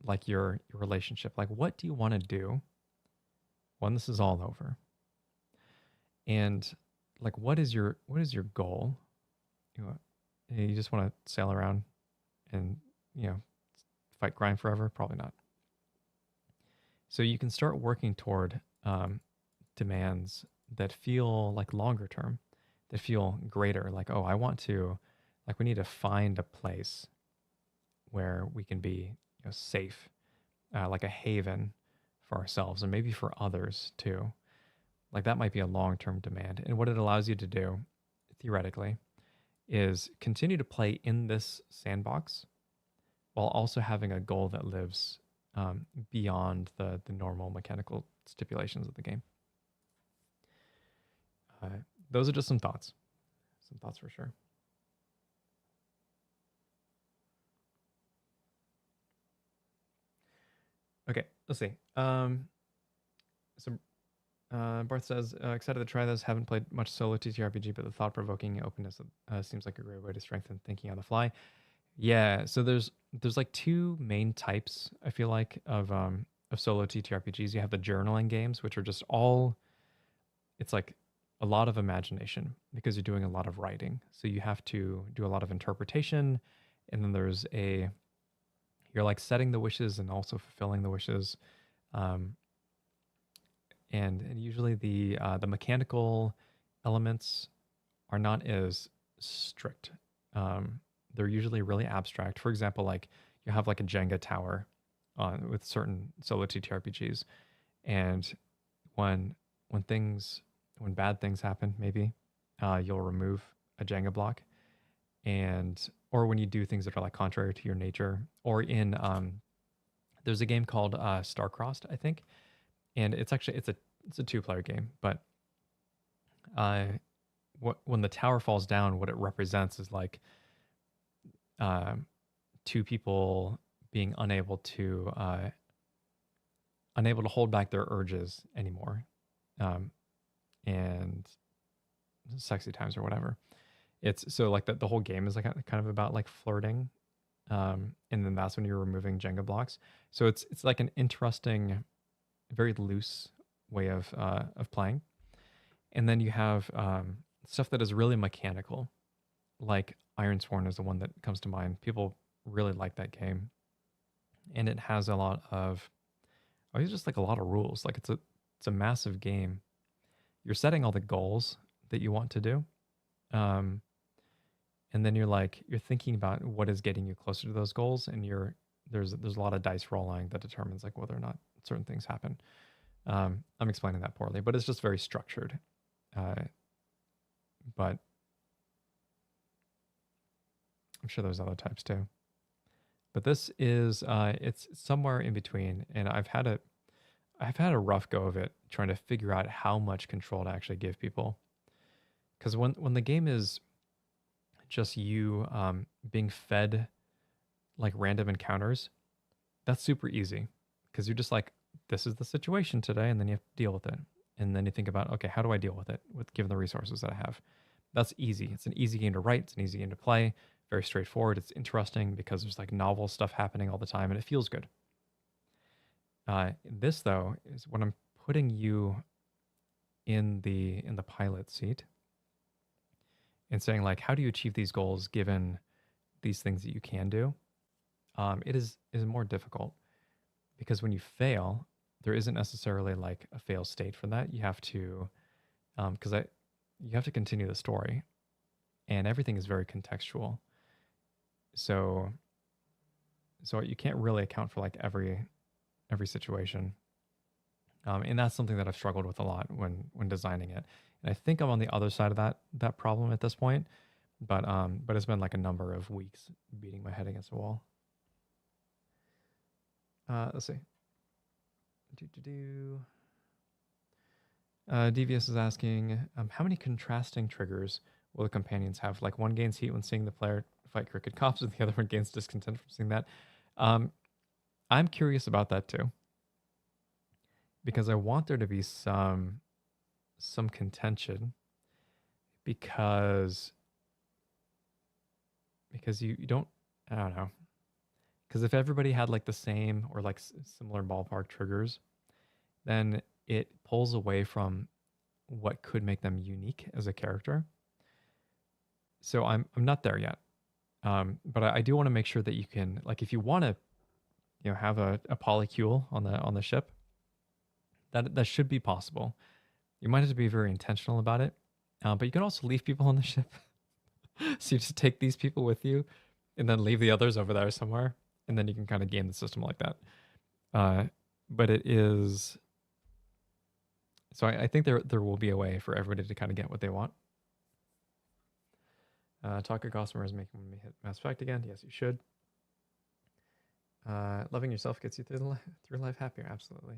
like your relationship. Like, what do you want to do when this is all over? And like, what is your goal? You just want to sail around and fight crime forever? Probably not. So you can start working toward demands that feel like longer term, that feel greater. Like, oh, I want to, like, we need to find a place where we can be safe, like a haven for ourselves and maybe for others too. Like, that might be a long-term demand. And what it allows you to do, theoretically, is continue to play in this sandbox while also having a goal that lives beyond the normal mechanical stipulations of the game. Those are just some thoughts. Some thoughts for sure. Okay, let's see. Barth says, excited to try this. Haven't played much solo TTRPG, but the thought-provoking openness seems like a great way to strengthen thinking on the fly. Yeah, so there's like two main types, I feel like, of solo TTRPGs. You have the journaling games, which are just it's like a lot of imagination because you're doing a lot of writing. So you have to do a lot of interpretation, and then you're like setting the wishes and also fulfilling the wishes. And usually the mechanical elements are not as strict. They're usually really abstract. For example, like, you have like a Jenga tower with certain solo TTRPGs, and when bad things happen, maybe you'll remove a Jenga block, or when you do things that are like contrary to your nature, or in there's a game called Starcrossed, I think, and it's a 2-player game, but when the tower falls down, what it represents is like two people being unable to hold back their urges anymore, and sexy times or whatever. It's so like the whole game is like kind of about like flirting, and then that's when you're removing Jenga blocks. So it's like an interesting, very loose way of playing. And then you have stuff that is really mechanical, like Ironsworn is the one that comes to mind. People really like that game, and it has a lot of, it's just like a lot of rules. Like, it's a massive game. You're setting all the goals that you want to do, Um, and then you're thinking about what is getting you closer to those goals, and there's a lot of dice rolling that determines like whether or not certain things happen. I'm explaining that poorly, but it's just very structured. But I'm sure there's other types too. But this is it's somewhere in between, and I've had a rough go of it trying to figure out how much control to actually give people. Because when the game is just you being fed like random encounters, that's super easy because you're just like, this is the situation today, and then you have to deal with it. And then you think about, okay, how do I deal with it given the resources that I have? That's easy. It's an easy game to write. It's an easy game to play. Very straightforward. It's interesting because there's like novel stuff happening all the time, and it feels good. This though is when I'm putting you in the pilot seat and saying like, how do you achieve these goals given these things that you can do? It is more difficult because when you fail, there isn't necessarily like a fail state for that. You have to you have to continue the story, and everything is very contextual. So you can't really account for like every situation. And that's something that I've struggled with a lot when designing it. And I think I'm on the other side of that problem at this point. But it's been like a number of weeks beating my head against a wall. Let's see. Devious is asking, how many contrasting triggers will the companions have? Like one gains heat when seeing the player fight crooked cops, and the other one gains discontent from seeing that. I'm curious about that too, because I want there to be some contention, because you don't, I don't know, because if everybody had like the same or like similar ballpark triggers, then it pulls away from what could make them unique as a character. So I'm not there yet, but I do want to make sure that you can, like, if you want to, have a polycule on the ship, that should be possible. You might have to be very intentional about it, but you can also leave people on the ship. So you just take these people with you, and then leave the others over there somewhere, and then you can kind of game the system like that. But it is. So I think there will be a way for everybody to kind of get what they want. Talk of Gossamer is making me hit Mass Effect again. Yes, you should. Loving yourself gets you through life happier. Absolutely.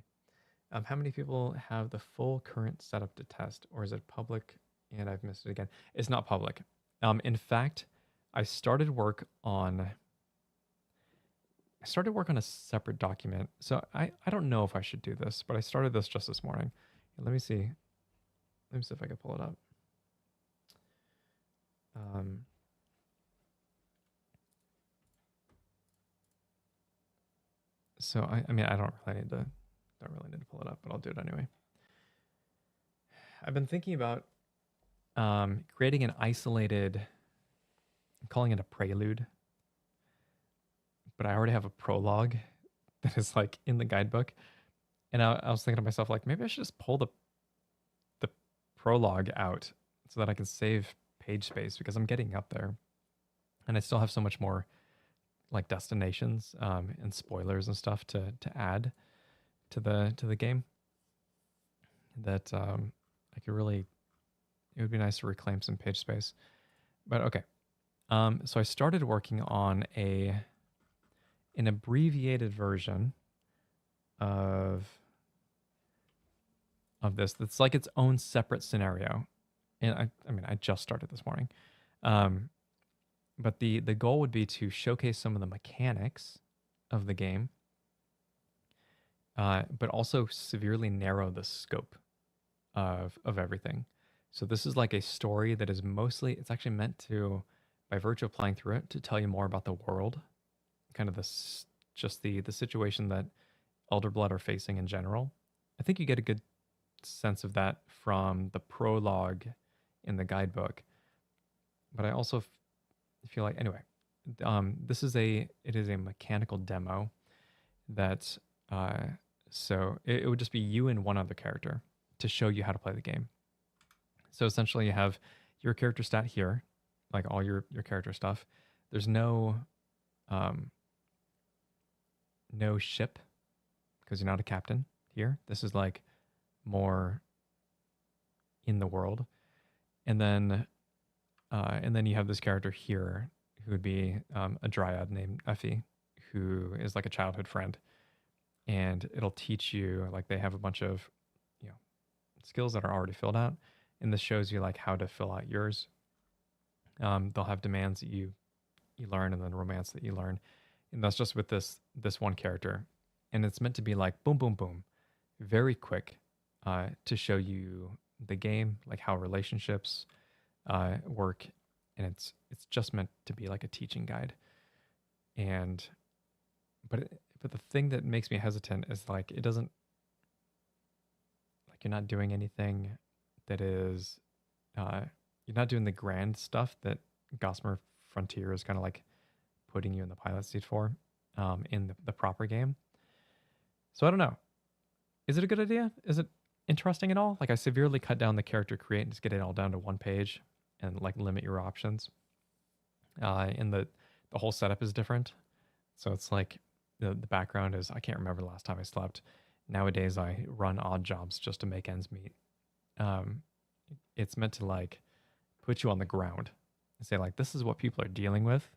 How many people have the full current setup to test, or is it public and I've missed it again? It's not public. In fact, I started work on a separate document. So I don't know if I should do this, but I started this just this morning. Let me see. Let me see if I can pull it up. So I mean, I don't really need to pull it up, but I'll do it anyway. I've been thinking about creating an isolated, I'm calling it a prelude, but I already have a prologue that is like in the guidebook. And I was thinking to myself, like, maybe I should just pull the prologue out so that I can save page space, because I'm getting up there and I still have so much more like destinations and spoilers and stuff to add to the game that I could really, it would be nice to reclaim some page space. But okay. So I started working on an abbreviated version of this that's like its own separate scenario. And I mean, I just started this morning. But the goal would be to showcase some of the mechanics of the game, but also severely narrow the scope of everything. So this is like a story that is mostly, it's actually meant to, by virtue of playing through it, to tell you more about the world, kind of just the situation that Elder Blood are facing in general. I think you get a good sense of that from the prologue in the guidebook. But I also feel like, anyway, it is a mechanical demo that so it would just be you and one other character to show you how to play the game. So essentially you have your character stat here, like all your character stuff. There's um, no ship because you're not a captain here. This is like more in the world, and then you have this character here who would be a dryad named Effie, who is like a childhood friend, and it'll teach you, like, they have a bunch of, you know, skills that are already filled out, and this shows you like how to fill out yours. They'll have demands that you learn, and then romance that you learn, and that's just with this one character, and it's meant to be like boom, boom, boom, very quick, to show you the game, like how relationships work, and it's just meant to be like a teaching guide. And but the thing that makes me hesitant is like it doesn't, like, you're not doing anything that is you're not doing the grand stuff that Gossamer Frontier is kind of like putting you in the pilot seat for, in the proper game. So I don't know. Is it a good idea? Is it interesting at all? Like, I severely cut down the character create and just get it all down to one page and like limit your options. And the whole setup is different. So it's like the background is, I can't remember the last time I slept. Nowadays I run odd jobs just to make ends meet. Um, it's meant to like put you on the ground and say like, this is what people are dealing with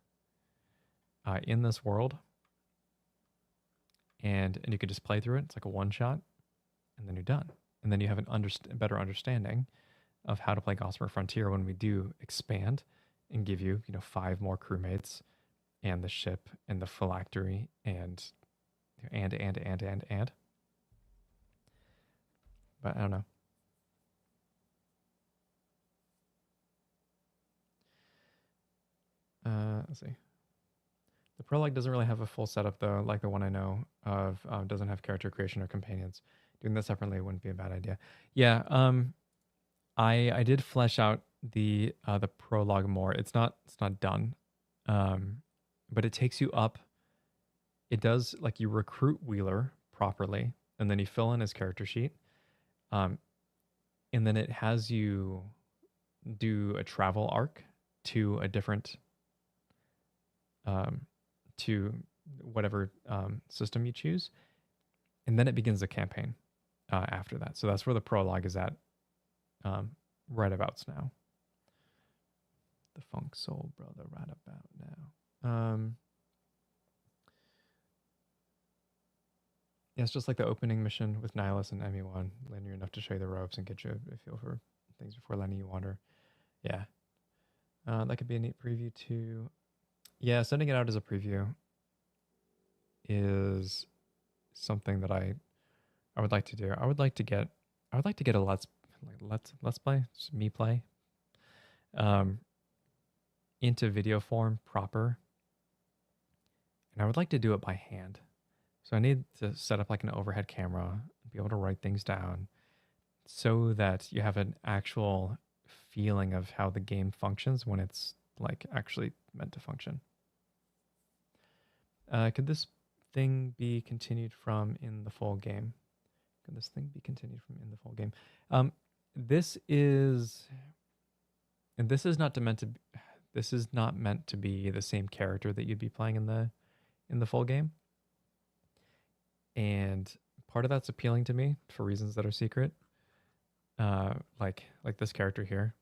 in this world, and you could just play through it. It's like a one shot, and then you're done, and then you have better understanding of how to play Gossamer Frontier when we do expand and give you, 5 more crewmates and the ship and the phylactery and. But I don't know. Let's see. The prologue doesn't really have a full setup though, like the one I know of. Doesn't have character creation or companions. Doing that separately wouldn't be a bad idea. Yeah. I did flesh out the prologue more. It's not done, but it takes you up. It does, like, you recruit Wheeler properly, and then you fill in his character sheet, and then it has you do a travel arc to a different to whatever system you choose, and then it begins the campaign after that. So that's where the prologue is at, right about now. The Funk Soul Brother right about now. Yeah, it's just like the opening mission with Nihilus and ME1, linear enough to show you the ropes and get you a feel for things before letting you wander. Yeah. That could be a neat preview too. Yeah, sending it out as a preview is something that I would like to do. I would like to get a let's play, just me play, into video form proper. And I would like to do it by hand. So I need to set up like an overhead camera, be able to write things down so that you have an actual feeling of how the game functions when it's like actually meant to function. Could this thing be continued from in the full game? Could this thing be continued from in the full game? This is not meant to be the same character that you'd be playing in the full game. And part of that's appealing to me for reasons that are secret. Like this character here.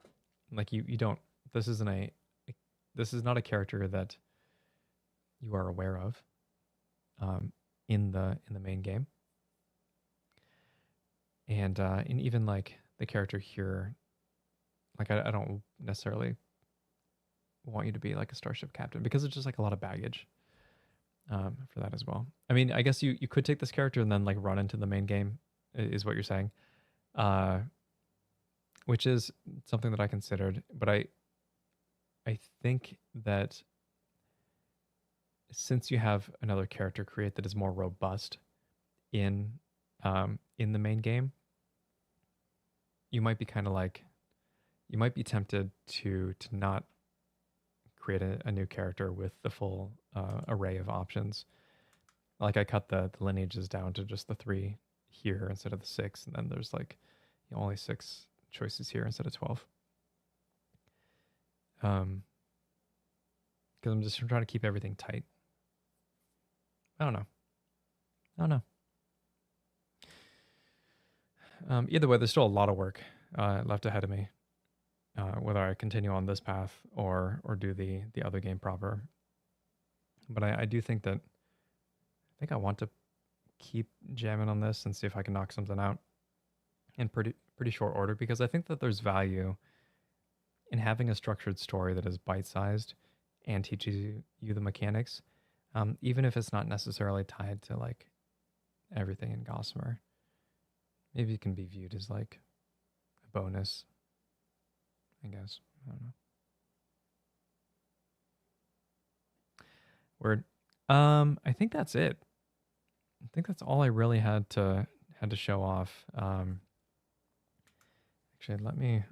Like you don't, this is not a character that you are aware of in the main game. And even like the character here, like I don't necessarily want you to be like a starship captain because it's just like a lot of baggage for that as well. I mean, I guess you could take this character and then like run into the main game, is what you're saying, which is something that I considered. But I think that since you have another character create that is more robust in the main game, you might be tempted to not create a new character with the full array of options. Like I cut the lineages down to just the 3 here instead of the 6, and then there's like only 6 choices here instead of 12. Because I'm just trying to keep everything tight. I don't know. Either way, there's still a lot of work left ahead of me. Whether I continue on this path or do the other game proper. But I do think that I want to keep jamming on this and see if I can knock something out in pretty short order, because I think that there's value in having a structured story that is bite-sized and teaches you the mechanics, even if it's not necessarily tied to like everything in Gossamer. Maybe it can be viewed as like a bonus, I guess. I don't know. Word. I think that's it. I think that's all I really had to show off. Actually, I'm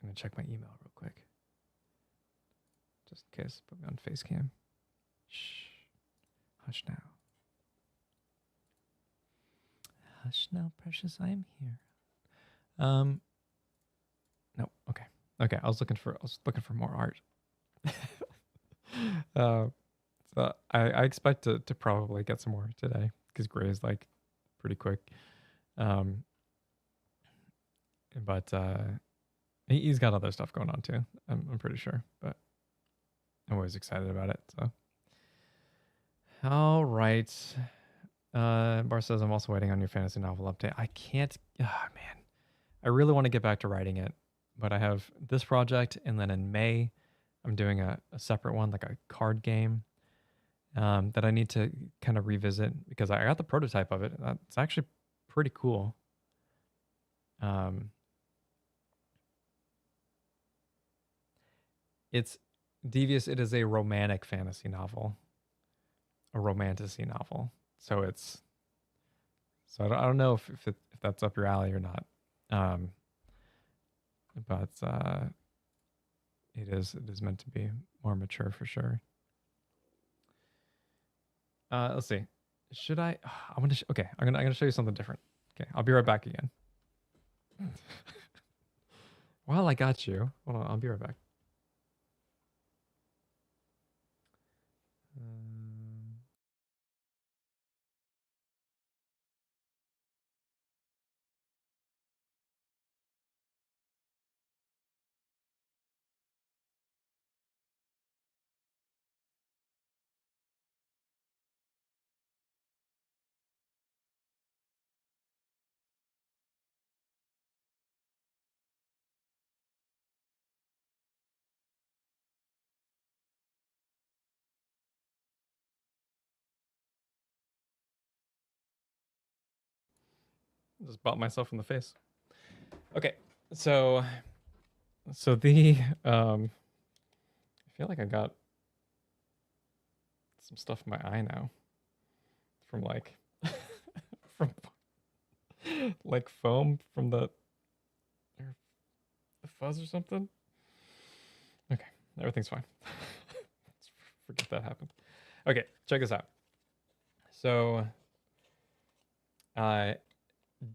gonna check my email real quick, just in case. Put me on face cam. Shh. Hush now. Hush now, precious. I am here. No. Okay. I was looking for more art. So I expect to probably get some more today, because Gray is like pretty quick. But he's got other stuff going on too. I'm pretty sure, but I'm always excited about it. So, all right. Bar says, I'm also waiting on your fantasy novel update. I can't. Oh, man, I really want to get back to writing it, but I have this project, and then in May, I'm doing a separate one, like a card game, that I need to kind of revisit, because I got the prototype of it. It's actually pretty cool. It's devious. It is a romantic fantasy novel, a romantasy novel. So I don't know if that's up your alley or not. But it is meant to be more mature for sure. Let's see. Should I? I'm gonna. Okay, I'm gonna show you something different. Okay, I'll be right back again. Well, I got you. Hold on, I'll be right back. Just bought myself in the face. Okay, so the I feel like I got some stuff in my eye now from like from like foam from the fuzz or something. Okay, everything's fine. Forget that happened. Okay, check this out. So,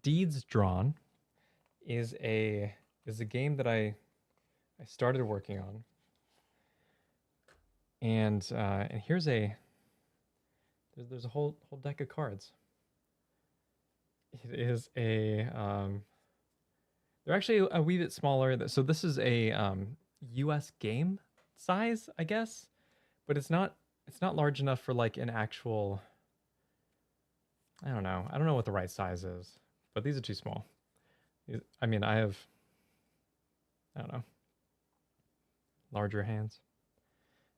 Deeds Drawn is a game that I started working on, and here's there's a whole deck of cards. It is a they're actually a wee bit smaller. So this is a U.S. game size, I guess, but it's not large enough for like an actual. I don't know what the right size is, but these are too small. I mean, I don't know, larger hands,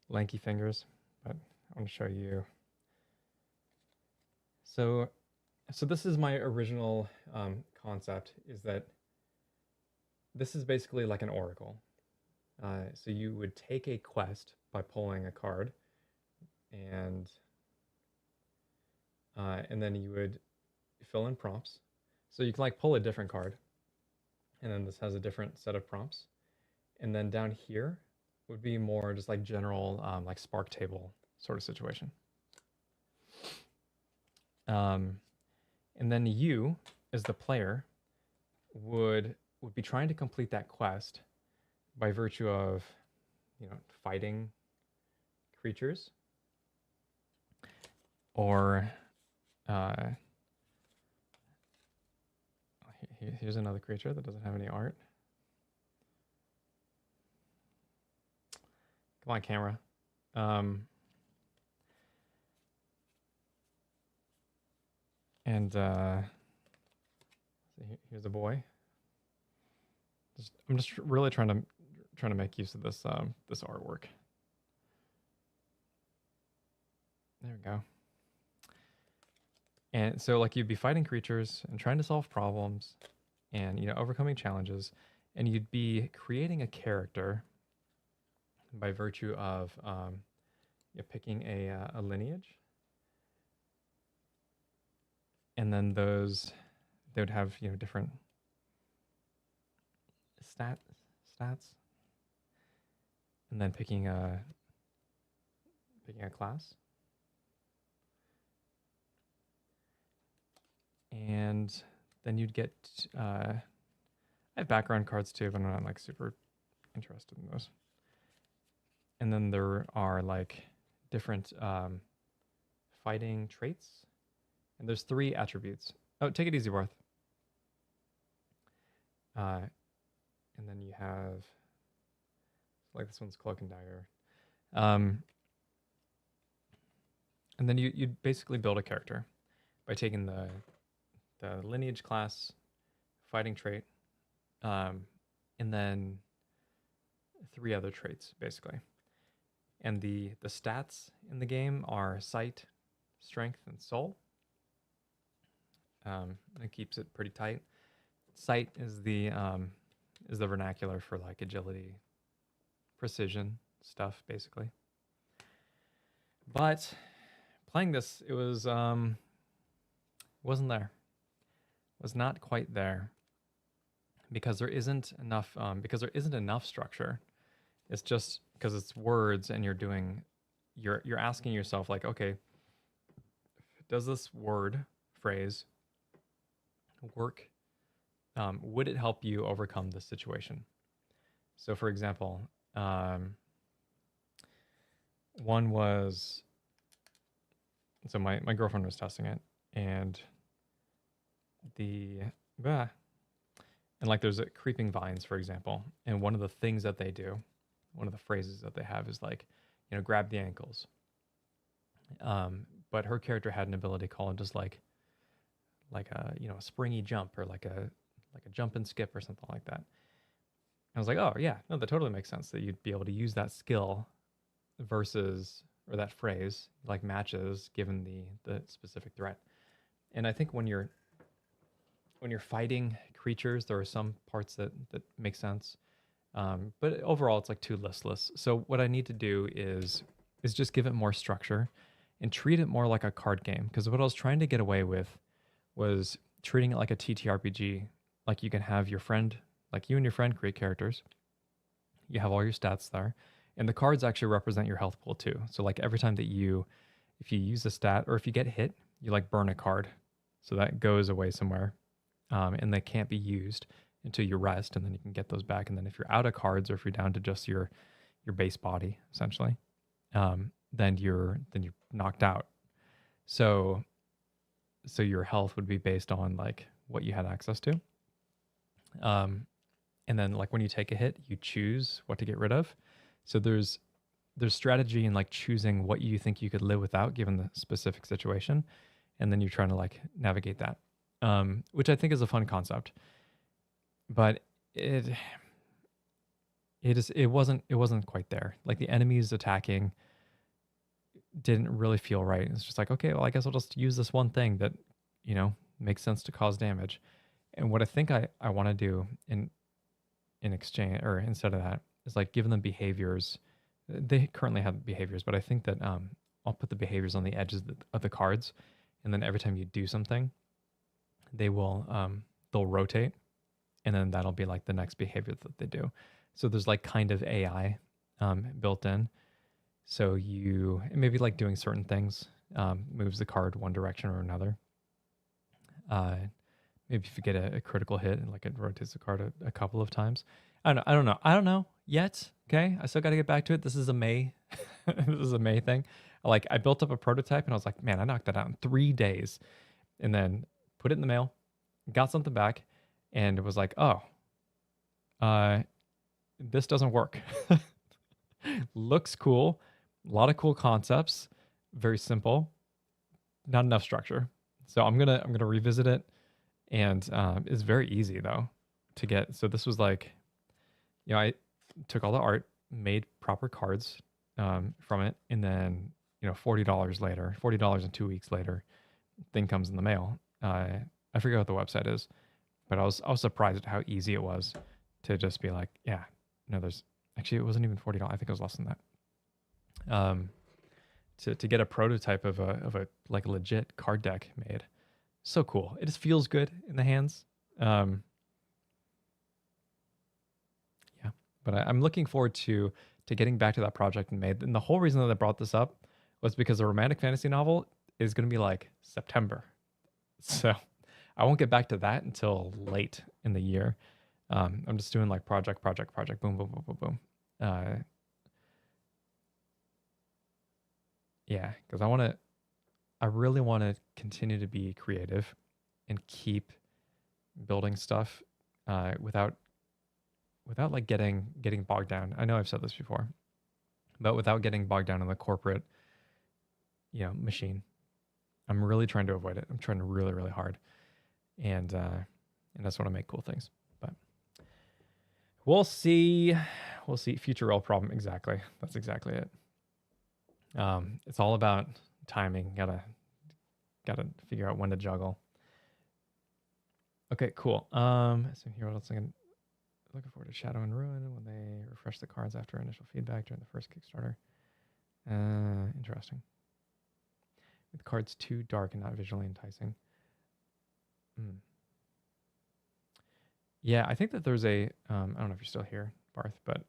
lanky fingers, but I want to show you. So this is my original concept, is that this is basically like an oracle. So you would take a quest by pulling a card, and then you would fill in prompts. So you can like pull a different card, and then this has a different set of prompts. And then down here would be more just like general like Spark table sort of situation. And then you, as the player, would be trying to complete that quest by virtue of, fighting creatures, or here's another creature that doesn't have any art. Come on, camera. And here's a boy. I'm just really trying to make use of this this artwork. There we go. And so like you'd be fighting creatures and trying to solve problems and overcoming challenges, and you'd be creating a character by virtue of picking a lineage, and then they would have different stats, and then picking a class, and then you'd get I have background cards too, but I'm not like super interested in those. And then there are like different fighting traits, and there's 3 attributes. Oh, take it easy, Barth. And then you have, like this one's Cloak and Dagger. And then you basically build a character by taking the lineage class, fighting trait, and then 3 other traits basically. And the stats in the game are sight, strength, and soul. It keeps it pretty tight. Sight is the vernacular for like agility, precision stuff, basically. But playing this, it was wasn't there. Was not quite there because there isn't enough structure. It's just because it's words, and you're asking yourself like, okay, does this word phrase work? Would it help you overcome this situation? So for example, one was, so my girlfriend was testing it, and like there's creeping vines, for example, and one of the things that they do, one of the phrases that they have is like, grab the ankles. But her character had an ability called just like a a springy jump, or like a jump and skip or something like that. I was like, oh yeah, no, that totally makes sense that you'd be able to use that skill versus, or that phrase like matches given the specific threat. And I think when you're fighting creatures, there are some parts that make sense. But overall it's like too listless. So what I need to do is just give it more structure and treat it more like a card game. Because what I was trying to get away with was treating it like a TTRPG. Like you can have your friend, like you and your friend create characters. You have all your stats there. And the cards actually represent your health pool too. So like every time that if you use a stat, or if you get hit, you like burn a card. So that goes away somewhere. And they can't be used until you rest, and then you can get those back. And then if you're out of cards, or if you're down to just your base body, essentially, then you're knocked out. So your health would be based on like what you had access to. And then like when you take a hit, you choose what to get rid of. So there's strategy in like choosing what you think you could live without given the specific situation, and then you're trying to like navigate that, which I think is a fun concept. But it wasn't quite there. Like the enemies attacking didn't really feel right. It's just like, okay, well, I guess I'll just use this one thing that makes sense to cause damage. And what I think I want to do in exchange, or instead of that, is like give them behaviors. They currently have behaviors, but I think that I'll put the behaviors on the edges of the cards, and then every time you do something, they'll rotate, and then that'll be like the next behavior that they do. So there's like kind of AI built in. So you maybe like doing certain things moves the card one direction or another. Maybe if you get a critical hit, and like it rotates the card a couple of times. I don't know. I don't know yet. Okay, I still got to get back to it. This is a May. This is a May thing. Like I built up a prototype and I was like, man, I knocked that out in 3 days, and then put it in the mail, got something back, and it was like, oh, uh, this doesn't work. Looks cool, a lot of cool concepts, very simple, not enough structure. So I'm gonna revisit it, and it's very easy though to get. So this was like, I took all the art, made proper cards from it, and then $40 later, $40 and 2 weeks later, thing comes in the mail. I forget what the website is, but I was surprised at how easy it was to just be like, yeah, no, there's actually it wasn't even $40. I think it was less than that. To get a prototype of a like legit card deck made, so cool. It just feels good in the hands. Yeah, but I'm looking forward to getting back to that project in May. And the whole reason that I brought this up was because the romantic fantasy novel is going to be like September, so I won't get back to that until late in the year. I'm just doing like project, boom, boom, boom, boom, boom. Yeah, because I really want to continue to be creative and keep building stuff without like getting bogged down. I know I've said this before, but without getting bogged down in the corporate, machine. I'm really trying to avoid it. I'm trying really, really hard, and I just want to make cool things. But we'll see. We'll see. Future Wrel problem. Exactly. That's exactly it. It's all about timing. Gotta figure out when to juggle. Okay, cool. So here, what else? I'm looking forward to Shadow and Ruin when they refresh the cards after initial feedback during the first Kickstarter. Interesting. With cards too dark and not visually enticing. Yeah, I think that there's a I don't know if you're still here, Barth, but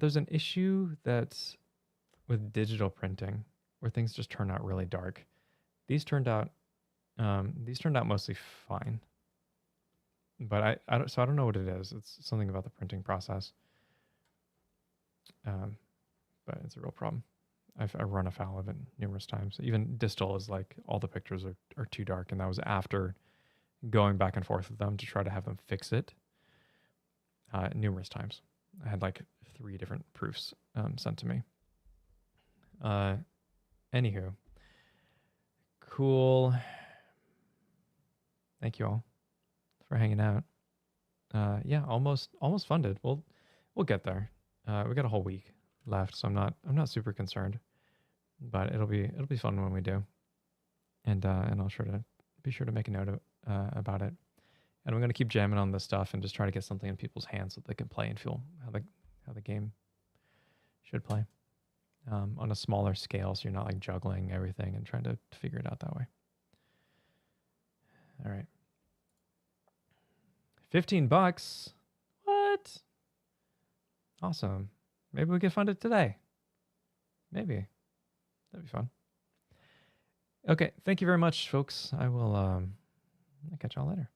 there's an issue that's with digital printing where things just turn out really dark. These turned out mostly fine, but I don't know what it is. It's something about the printing process, but it's a real problem. I've run afoul of it numerous times. Even Distal is like all the pictures are too dark, and that was after going back and forth with them to try to have them fix it numerous times. I had like 3 different proofs sent to me. Anywho, cool. Thank you all for hanging out. Yeah, almost funded. We'll get there. We got a whole week left, so I'm not super concerned, but it'll be fun when we do. And I'll be sure to make a note about it. And I'm going to keep jamming on this stuff and just try to get something in people's hands so they can play and feel how the game should play on a smaller scale, so you're not like juggling everything and trying to figure it out that way. All right. $15. What? Awesome. Maybe we get funded today. Maybe. That'd be fun. Okay. Thank you very much, folks. I will catch y'all later.